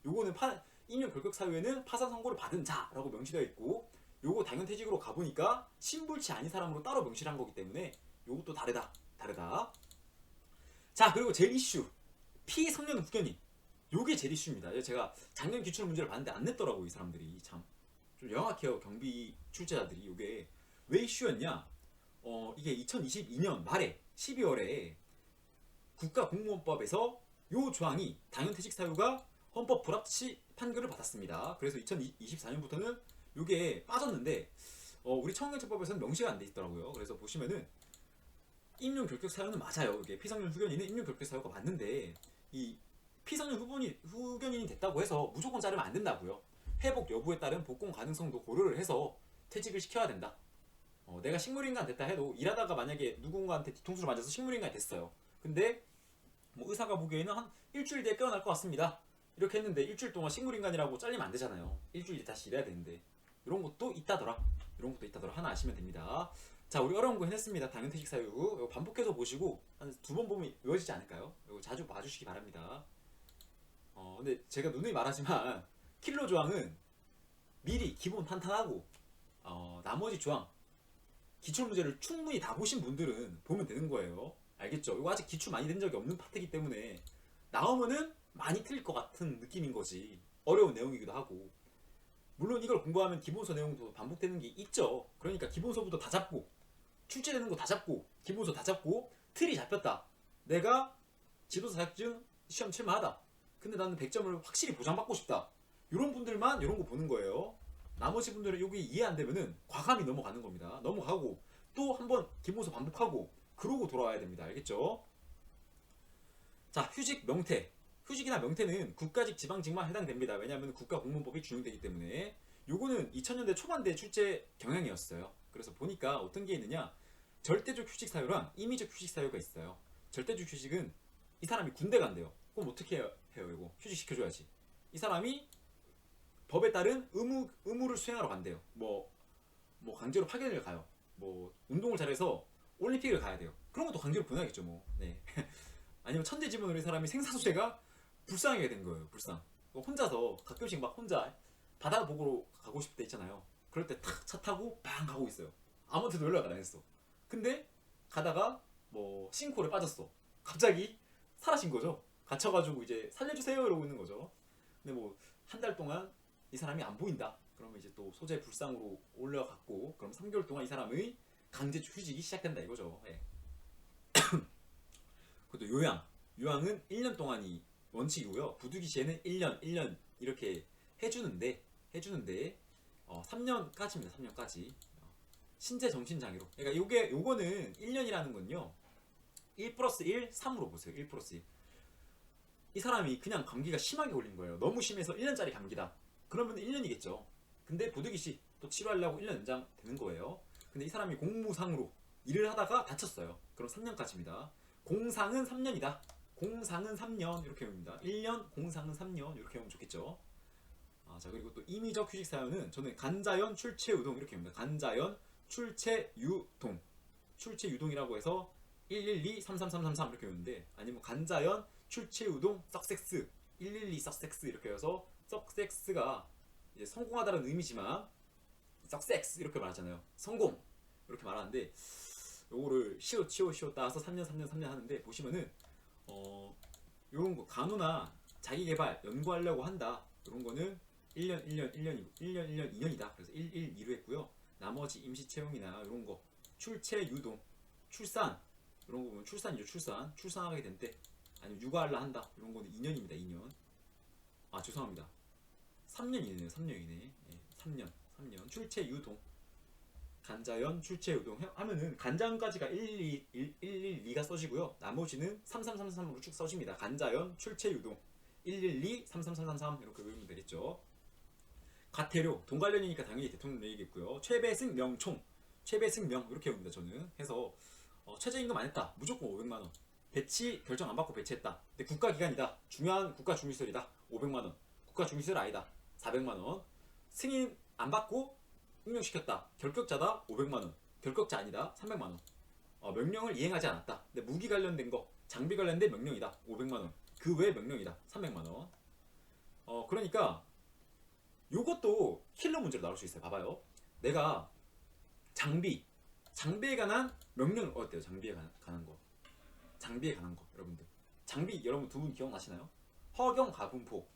요거는 임용 결격 사유에는 파산 선고를 받은 자라고 명시되어 있고 요거 당연 퇴직으로 가보니까 신불치 아닌 사람으로 따로 명시를 한 거기 때문에 요것도 다르다. 자 그리고 제일 이슈 피성년 후견인 요게 제일 이슈입니다. 제가 작년 기출 문제를 봤는데 안 냈더라고. 이 사람들이 참 좀 영악해요. 경비 출제자들이. 요게 왜 이슈였냐, 이게 2022년 말에 12월에 국가공무원법에서 요 조항이 당연퇴직 사유가 헌법 불합치 판결을 받았습니다. 그래서 2024년부터는 요게 빠졌는데 우리 청원경찰법에서는 명시가 안 돼 있더라고요. 그래서 보시면은 임용 결격 사유는 맞아요. 이게 피성년 후견인은 임용 결격 사유가 맞는데 이 피성년 후견인이 됐다고 해서 무조건 자르면 안 된다고요. 회복 여부에 따른 복권 가능성도 고려를 해서 퇴직을 시켜야 된다. 내가 식물인간 됐다 해도 일하다가 만약에 누군가한테 뒤통수를 맞아서 식물인간이 됐어요. 근데 뭐 의사가 보기에는 한 일주일 뒤에 깨어날 것 같습니다. 이렇게 했는데 일주일 동안 식물인간이라고 잘리면 안 되잖아요. 일주일 뒤에 다시 일해야 되는데 이런 것도 있다더라. 하나 아시면 됩니다. 자, 우리 어려운 거 해냈습니다. 당연퇴직 사유 이거 반복해서 보시고 한 2번 보면 외워지지 않을까요? 이거 자주 봐주시기 바랍니다. 근데 제가 누누이 말하지만 킬러 조항은 미리 기본 탄탄하고 나머지 조항 기출 문제를 충분히 다 보신 분들은 보면 되는 거예요. 알겠죠? 이거 아직 기출 많이 된 적이 없는 파트이기 때문에 나오면은 많이 틀릴 것 같은 느낌인 거지. 어려운 내용이기도 하고. 물론 이걸 공부하면 기본서 내용도 반복되는 게 있죠. 그러니까 기본서부터 다 잡고 출제되는 거 다 잡고 기본서 다 잡고 틀이 잡혔다. 내가 지도사 자격증 시험 칠만하다. 근데 나는 100점을 확실히 보장받고 싶다. 이런 분들만 이런 거 보는 거예요. 나머지 분들은 여기 이해 안 되면은 과감히 넘어가는 겁니다. 넘어가고 또 한번 기본서 반복하고 그러고 돌아와야 됩니다. 알겠죠? 자, 휴직 명퇴. 휴직이나 명퇴는 국가직 지방직만 해당됩니다. 왜냐하면 국가공무원법이 준용되기 때문에. 요거는 2000년대 초반대 출제 경향이었어요. 그래서 보니까 어떤 게 있느냐, 절대적 휴직 사유랑 임의적 휴직 사유가 있어요. 절대적 휴직은 이 사람이 군대 간대요. 그럼 어떻게 해요? 이거 휴직 시켜줘야지. 이 사람이 법에 따른 의무를 수행하러 간대요. 뭐 강제로 파견을 가요. 뭐 운동을 잘해서 올림픽을 가야 돼요. 그런 것도 강제로 보내야겠죠. 뭐. 네. 아니면 천재지변으로 이 사람이 생사소재가 불쌍하게 된 거예요. 불쌍. 혼자서 가끔씩 막 혼자 바다 보고 가고 싶을 때 있잖아요. 그럴 때 탁 차 타고 빵 가고 있어요. 아무한테도 연락을 안 했어. 근데 가다가 뭐 싱크홀에 빠졌어. 갑자기 사라진 거죠. 갇혀가지고 이제 살려주세요 이러고 있는 거죠. 근데 뭐 한 달 동안 이 사람이 안 보인다. 그러면 이제 또 소재 불상으로 올라갔고, 그럼 3개월 동안 이 사람의 강제 휴직이 시작된다 이거죠. 예. 그것도 요양은 1년 동안이 원칙이고요. 부득이 시에는 1년 이렇게 해주는데 3년까지입니다. 3년까지. 신체 정신 장애로. 그러니까 요거는 1년이라는 건요. 1+1, 3으로 보세요. 1+1. 이 사람이 그냥 감기가 심하게 걸린 거예요. 너무 심해서 1년짜리 감기다. 그러면 1년이겠죠. 근데 부득이시 또 치료하려고 1년 연장 되는 거예요. 근데 이 사람이 공무상으로 일을 하다가 다쳤어요. 그럼 3년까지입니다. 공상은 3년이다. 공상은 3년 이렇게 외웁니다. 1년, 공상은 3년 이렇게 외우면 좋겠죠. 자, 그리고 또 임의적 휴직 사유는 저는 간자연 출체유동 이렇게 외웁니다. 간자연 출체유동. 출체유동이라고 해서 112 33333 이렇게 외우는데, 아니면 간자연 출체유동 석섹스 112 석섹스 이렇게 해서 석섹스가 이제 성공하다는 의미지만 석섹스 이렇게 말하잖아요. 성공 이렇게 말하는데, 요거를 시오 따서 3년 하는데, 보시면은 요런 거 간호나 자기개발 연구하려고 한다. 요런 거는 1년 2년이다. 그래서 112로 했고요. 나머지 임시 채용이나 요런 거 출체 유동 출산 이런 거 보면 출산이죠. 출산하게 된 때, 아니면 육아하려 한다. 이런 거는 2년입니다. 2년. 죄송합니다. 3년이네요. 3년이네. 3년. 출체 유동. 간자연 출체 유동 하면은 간자연까지가 112가 써지고요. 나머지는 33333으로 쭉 써집니다. 간자연 출체 유동 112 33333 이렇게 외우면 되겠죠. 가태료 돈 관련이니까 당연히 대통령 얘기겠고요. 최배승 명총 최배승명 이렇게 외웁니다. 저는 해서 최저임금 안 했다. 무조건 500만 원. 배치 결정 안 받고 배치했다. 근데 국가기관이다. 중요한 국가 중위시설이다. 500만 원. 국가 중위시설 아니다. 400만 원. 승인 안 받고 임명시켰다. 결격자다. 500만 원. 결격자 아니다. 300만 원. 명령을 이행하지 않았다. 근데 무기 관련된 거, 장비 관련된 명령이다. 500만 원. 그 외 명령이다. 300만 원. 그러니까 요것도 킬러 문제로 나올 수 있어요. 봐봐요. 내가 장비에 관한 명령 어때요? 장비에 관한 거 여러분들, 장비 여러분 두 분 기억나시나요? 허경 가분포.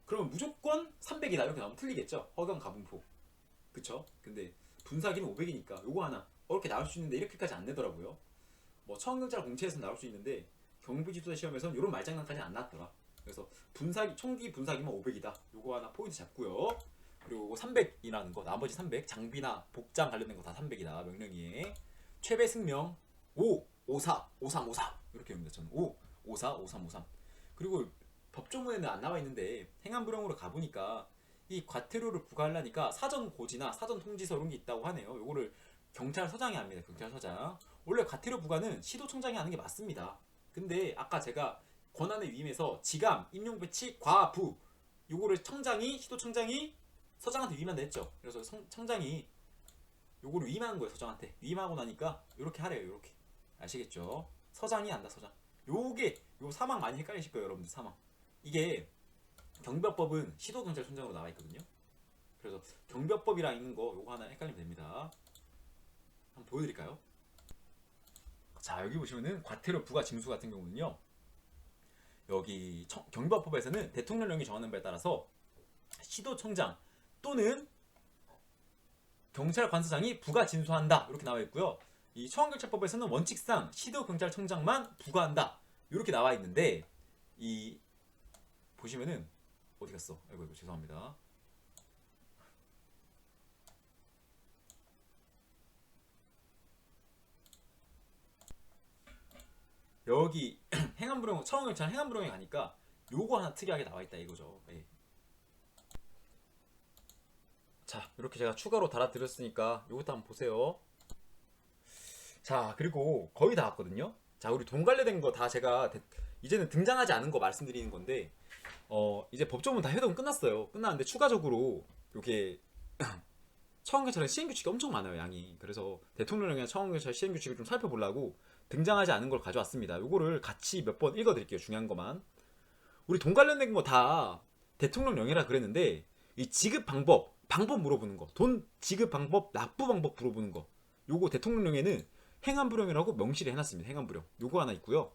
그러면 무조건 300이다 이렇게 나오면 틀리겠죠? 허경 가분포. 그쵸? 근데 분사기는 500이니까 요거 하나 이렇게 나올 수 있는데 이렇게까지 안 내더라고요. 뭐 처음경찰 공채에서 나올 수 있는데 경비집사 시험에서는 이런 말장난까지 안 나왔더라. 그래서 총기 분사기만 500이다. 요거 하나 포인트 잡고요. 그리고 300이라는 거, 나머지 300 장비나 복장 관련된 거 다 300이다. 명령이에 최배 승명 5, 54, 5353 이렇게 외웁니다. 저는 5, 54, 5353. 그리고 법조문에는 안 나와 있는데 행안부령으로 가보니까 이 과태료를 부과하려니까 사전 고지나 사전 통지서 이런 게 있다고 하네요. 요거를 경찰서장이 합니다. 경찰서장. 원래 과태료 부과는 시도청장이 하는 게 맞습니다. 근데 아까 제가 권한의 위임에서 지감, 임용배치, 과부 요거를 시도청장이 서장한테 위임한다 했죠. 그래서 청장이 요거를 위임하는 거예요. 서장한테 위임하고 나니까 요렇게 하래요. 요렇게 아시겠죠? 서장이 한다. 서장. 요 사망 많이 헷갈리실 거예요. 여러분들 사망. 이게 경별법은 시도경찰청장으로 나와 있거든요. 그래서 경별법이랑 있는 거 요거 하나 헷갈리면 됩니다. 한번 보여드릴까요? 자, 여기 보시면은 과태료 부과 징수 같은 경우는요, 여기 경별법에서는 대통령령이 정하는 바에 따라서 시도청장 또는 경찰관서장이 부과 진수한다 이렇게 나와 있고요. 이 청원경찰법에서는 원칙상 시도경찰청장만 부과한다 이렇게 나와 있는데, 이 보시면은 어디 갔어? 아이고 죄송합니다. 여기 행안부령 청원경찰 행안부령에 가니까 요거 하나 특이하게 나와 있다 이거죠. 예. 자, 이렇게 제가 추가로 달아드렸으니까 요것도 한번 보세요. 자, 그리고 거의 다 왔거든요. 자, 우리 돈 관련된 거 다 제가 이제는 등장하지 않은 거 말씀드리는 건데, 이제 법조문 다 해동 끝났어요. 끝났는데 추가적으로 요게 청원경찰은 시행규칙이 엄청 많아요, 양이. 그래서 대통령령이나 청원경찰 시행규칙을 좀 살펴보려고 등장하지 않은 걸 가져왔습니다. 요거를 같이 몇 번 읽어드릴게요. 중요한 것만. 우리 돈 관련된 거 다 대통령령이라 그랬는데, 이 지급 방법 물어보는 거, 돈 지급 방법, 납부 방법 물어보는 거, 요거 대통령령에는 행안부령이라고 명시를 해놨습니다. 행안부령 요거 하나 있고요.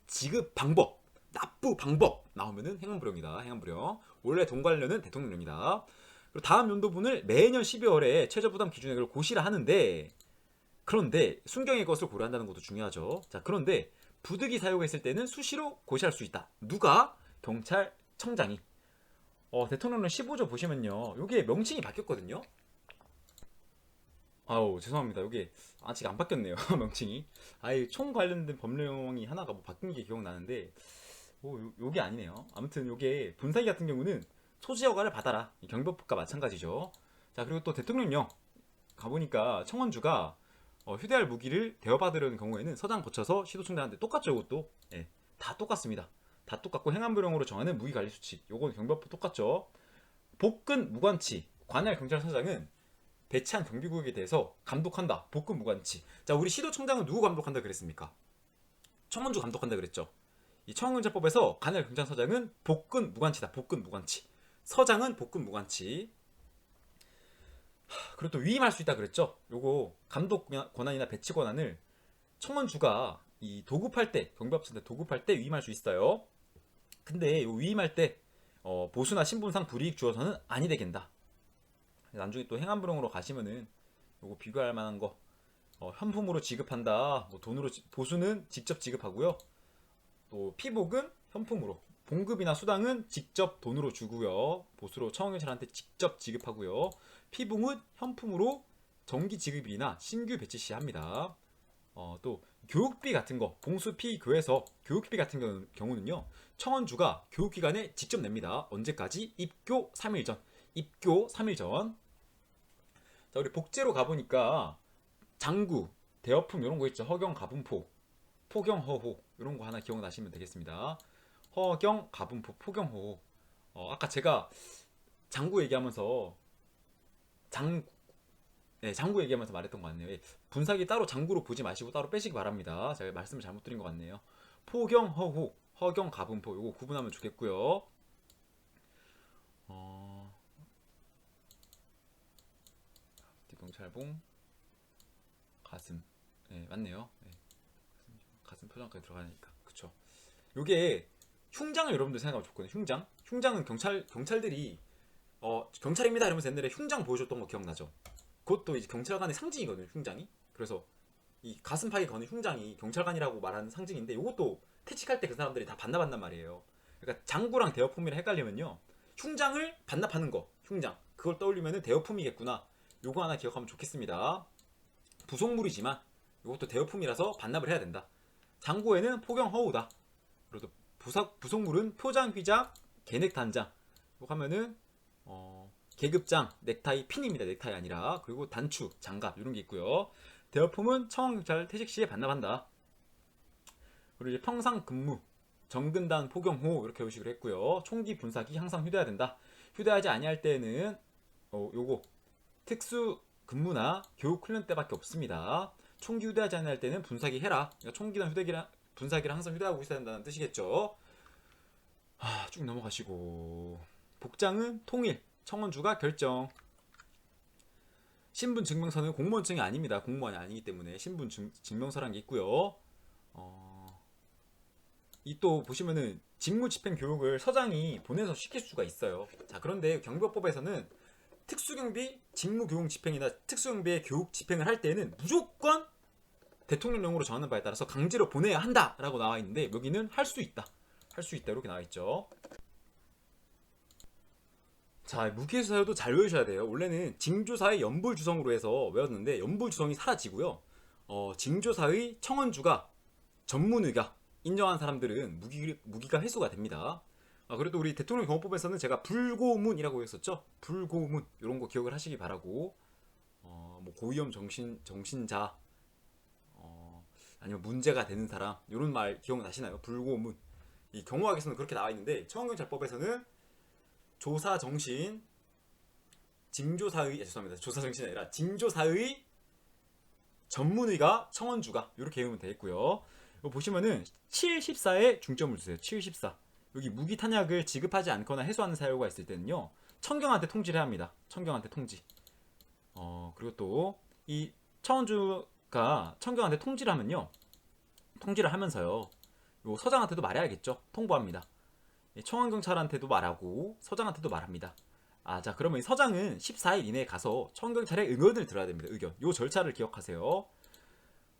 지급 방법, 납부 방법 나오면은 행안부령이다. 행안부령. 원래 돈 관련은 대통령령이다. 그리고 다음 연도분을 매년 12월에 최저부담 기준액을 고시를 하는데, 그런데 순경의 것을 고려한다는 것도 중요하죠. 자, 그런데 부득이 사유가 있을 때는 수시로 고시할 수 있다. 누가? 경찰청장이. 대통령령 15조 보시면요, 요게 명칭이 바뀌었거든요. 아우 죄송합니다. 요게 아직 안 바뀌었네요. 명칭이. 아예 총 관련된 법령이 하나가 뭐 바뀐 게 기억나는데 요게 아니네요. 아무튼 요게 분사기 같은 경우는 소지 허가를 받아라. 경비법과 마찬가지죠. 자, 그리고 또 대통령령 가보니까 청원주가 휴대할 무기를 대여받으려는 경우에는 서장 거쳐서 시도청장한테 똑같죠. 이것도 예, 다 똑같습니다. 다 똑같고 행안부령으로 정하는 무기관리수칙 요건 경비법 똑같죠. 복근 무관치 관할 경찰서장은 배치한 경비구역에 대해서 감독한다. 복근 무관치. 자, 우리 시도청장은 누구 감독한다 그랬습니까? 청원주 감독한다 그랬죠. 이 청원경찰법에서 관할 경찰서장은 복근 무관치다. 복근 무관치. 서장은 복근 무관치. 그리고 또 위임할 수 있다 그랬죠. 요거 감독 권한이나 배치 권한을 청원주가 이 도급할 때 경비업체인데 도급할 때 위임할 수 있어요. 근데 요 위임할 때 보수나 신분상 불이익 주어서는 아니 되겠다. 나중에 또 행안부령으로 가시면은 요거 비교할 만한 거 현품으로 지급한다. 뭐 돈으로 보수는 직접 지급하고요. 또 피복은 현품으로, 봉급이나 수당은 직접 돈으로 주고요. 보수로 청원경찰한테 직접 지급하고요. 피복은 현품으로 정기 지급이나 신규 배치 시 합니다. 또 교육비 같은 거, 봉수피 교에서 교육비 같은 경우는요. 청원주가 교육기관에 직접 냅니다. 언제까지? 입교 3일 전. 입교 3일 전. 자, 우리 복제로 가보니까 장구, 대여품 이런 거 있죠. 허경, 가분포, 포경, 허호 이런 거 하나 기억나시면 되겠습니다. 허경, 가분포, 포경, 허호. 아까 제가 장구 얘기하면서 장구 얘기하면서 말했던 것 같네요. 분사기 따로 장구로 보지 마시고 따로 빼시기 바랍니다. 제가 말씀을 잘못 드린 것 같네요. 포경, 허호, 허경, 가분포 이거 구분하면 좋겠고요. 경찰봉, 가슴, 네, 맞네요. 네. 가슴 표정까지 들어가니까 그쵸. 요게 흉장을 여러분들 생각하면 좋거든요. 흉장은 경찰들이 경찰입니다 이러면서 옛날에 흉장 보여줬던 거 기억나죠? 그것도 이제 경찰관의 상징이거든요. 흉장이. 그래서 이 가슴팍에 거는 흉장이 경찰관이라고 말하는 상징인데 요것도 퇴직할 때 그 사람들이 다 반납한단 말이에요. 그러니까 장구랑 대여품이랑 헷갈리면요. 흉장을 반납하는 거, 흉장. 그걸 떠올리면은 대여품이겠구나. 요거 하나 기억하면 좋겠습니다. 부속물이지만 이것도 대여품이라서 반납을 해야 된다. 장고에는 포경 허우다. 그리고 부속물은 표장, 휘장, 개넥 단장. 이거 하면은 계급장, 넥타이, 핀입니다. 넥타이 아니라. 그리고 단추, 장갑 이런 게 있고요. 대여품은 청원경찰 퇴직 시에 반납한다. 그리고 이제 평상 근무, 정근단, 포경호 이렇게 의식을 했고요. 총기, 분사기 항상 휴대해야 된다. 휴대하지 아니할 때는 요거 특수 근무나 교육 훈련 때밖에 없습니다. 총기 휴대하지 않을 때는 분사기 해라. 그러니까 총기나 분사기를 항상 휴대하고 있어야 된다는 뜻이겠죠. 쭉 넘어가시고 복장은 통일. 청원주가 결정. 신분 증명서는 공무원증이 아닙니다. 공무원이 아니기 때문에 신분 증명서란 게 있고요. 이 또 보시면은 직무집행 교육을 서장이 보내서 시킬 수가 있어요. 자, 그런데 경비법에서는 특수경비 직무교육 집행이나 특수경비의 교육 집행을 할 때는 무조건 대통령령으로 정하는 바에 따라서 강제로 보내야 한다 라고 나와 있는데 여기는 할 수 있다 이렇게 나와 있죠. 자, 무기수사여도 잘 외우셔야 돼요. 원래는 징조사의 연불주성으로 해서 외웠는데 연불주성이 사라지고요. 징조사의 청원주가 전문의가 인정한 사람들은 무기가 회수가 됩니다. 그래도 우리 대통령 경호법에서는 제가 불고문이라고 했었죠. 불고문 이런 거 기억을 하시기 바라고. 뭐 고위험 정신자, 아니면 문제가 되는 사람 이런 말 기억나시나요? 불고문. 이 경호학에서는 그렇게 나와 있는데 청원경찰법에서는 조사정신, 죄송합니다. 조사정신이 아니라 징조사의 전문의가 청원주가 이렇게 외우면 되겠고요. 이거 보시면은 714에 중점을 주세요. 714. 여기 무기 탄약을 지급하지 않거나 해소하는 사유가 있을 때는요. 청경한테 통지를 해야 합니다. 청경한테 통지. 그리고 또 이 청원주가 청경한테 통지를 하면요. 통지를 하면서요. 요 서장한테도 말해야겠죠. 통보합니다. 청원경찰한테도 말하고 서장한테도 말합니다. 자, 그러면 이 서장은 14일 이내에 가서 청원경찰의 의견을 들어야 됩니다. 의견. 요 절차를 기억하세요.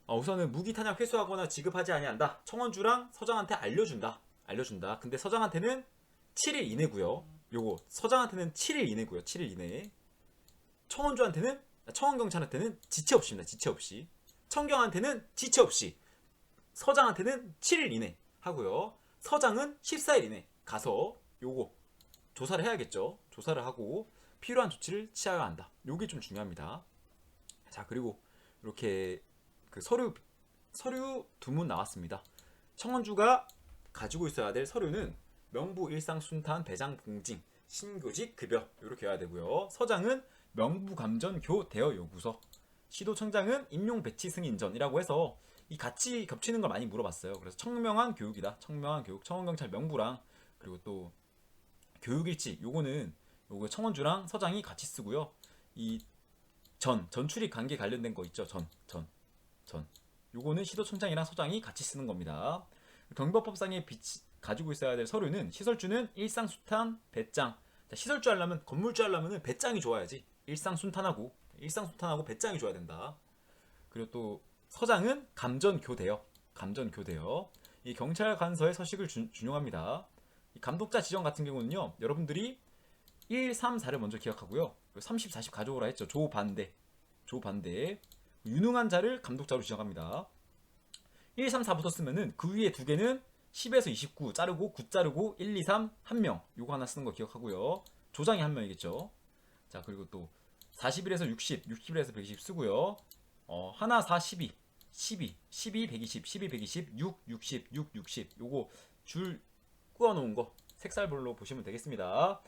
우선은 무기 탄약 회수하거나 지급하지 아니한다. 청원주랑 서장한테 알려준다. 근데 서장한테는 7일 이내고요. 요거 서장한테는 7일 이내고요. 7일 이내에. 청원경찰한테는 지체 없이입니다. 지체 없이. 청경한테는 지체 없이. 서장한테는 7일 이내 하고요. 서장은 14일 이내 가서 요거 조사를 해야겠죠. 조사를 하고 필요한 조치를 취해야 한다. 요게 좀 중요합니다. 자, 그리고 이렇게 그 서류 두 문 나왔습니다. 청원주가 가지고 있어야 될 서류는 명부 일상 순탄 배장 공징 신교직 급여 이렇게 해야 되고요. 서장은 명부 감전 교 대여 요구서, 시도청장은 임용 배치 승인전이라고 해서 이 같이 겹치는 걸 많이 물어봤어요. 그래서 청명한 교육이다. 청명한 교육, 청원경찰 명부랑 그리고 또 교육일지 요거 청원주랑 서장이 같이 쓰고요. 이 전출입 관계 관련된 거 있죠. 전. 요거는 시도청장이랑 서장이 같이 쓰는 겁니다. 경비법상에 가지고 있어야 될 서류는 시설주는 일상순탄 배짱. 자, 시설주 하려면 건물주 하려면 배짱이 좋아야지. 일상순탄하고 배짱이 좋아야 된다. 그리고 또 서장은 감전교대요. 이 경찰관서의 서식을 준용합니다. 이 감독자 지정 같은 경우는요, 여러분들이 1, 3, 4를 먼저 기억하고요. 30, 40 가져오라 했죠. 조반대. 유능한 자를 감독자로 지정합니다. 1, 3, 4 붙었으면은 그 위에 두 개는 10에서 29 자르고 9 자르고 1, 2, 3 한 명. 요거 하나 쓰는 거 기억하고요. 조장이 한 명이겠죠. 자, 그리고 또 41에서 60, 61에서 120 쓰고요. 하나 4, 12, 120, 6, 60, 6, 60. 요거 줄 꾸어 놓은 거 색살별로 보시면 되겠습니다.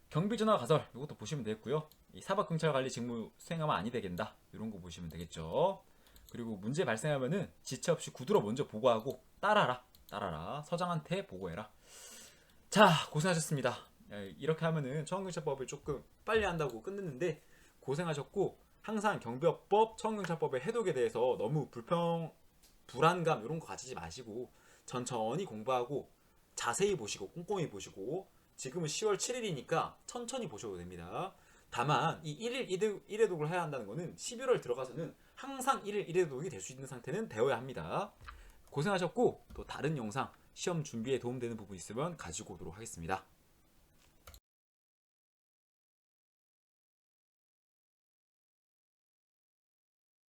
경비전화 가설 이것도 보시면 되겠고요. 이 사법경찰관리 직무 수행하면 아니 되겠다. 이런 거 보시면 되겠죠. 그리고 문제 발생하면은 지체 없이 구두로 먼저 보고하고 따라라. 서장한테 보고해라. 자, 고생하셨습니다. 이렇게 하면은 청원경찰법을 조금 빨리 한다고 끝냈는데 고생하셨고, 항상 경비업법, 청원경찰법의 해독에 대해서 너무 불안감 이런 거 가지지 마시고 천천히 공부하고 자세히 보시고 꼼꼼히 보시고, 지금은 10월 7일이니까 천천히 보셔도 됩니다. 다만 이 1일 1회독을 해야 한다는 거는 11월 들어가서는 항상 1일 1회독이 될 수 있는 상태는 되어야 합니다. 고생하셨고, 또 다른 영상 시험 준비에 도움되는 부분 있으면 가지고 오도록 하겠습니다.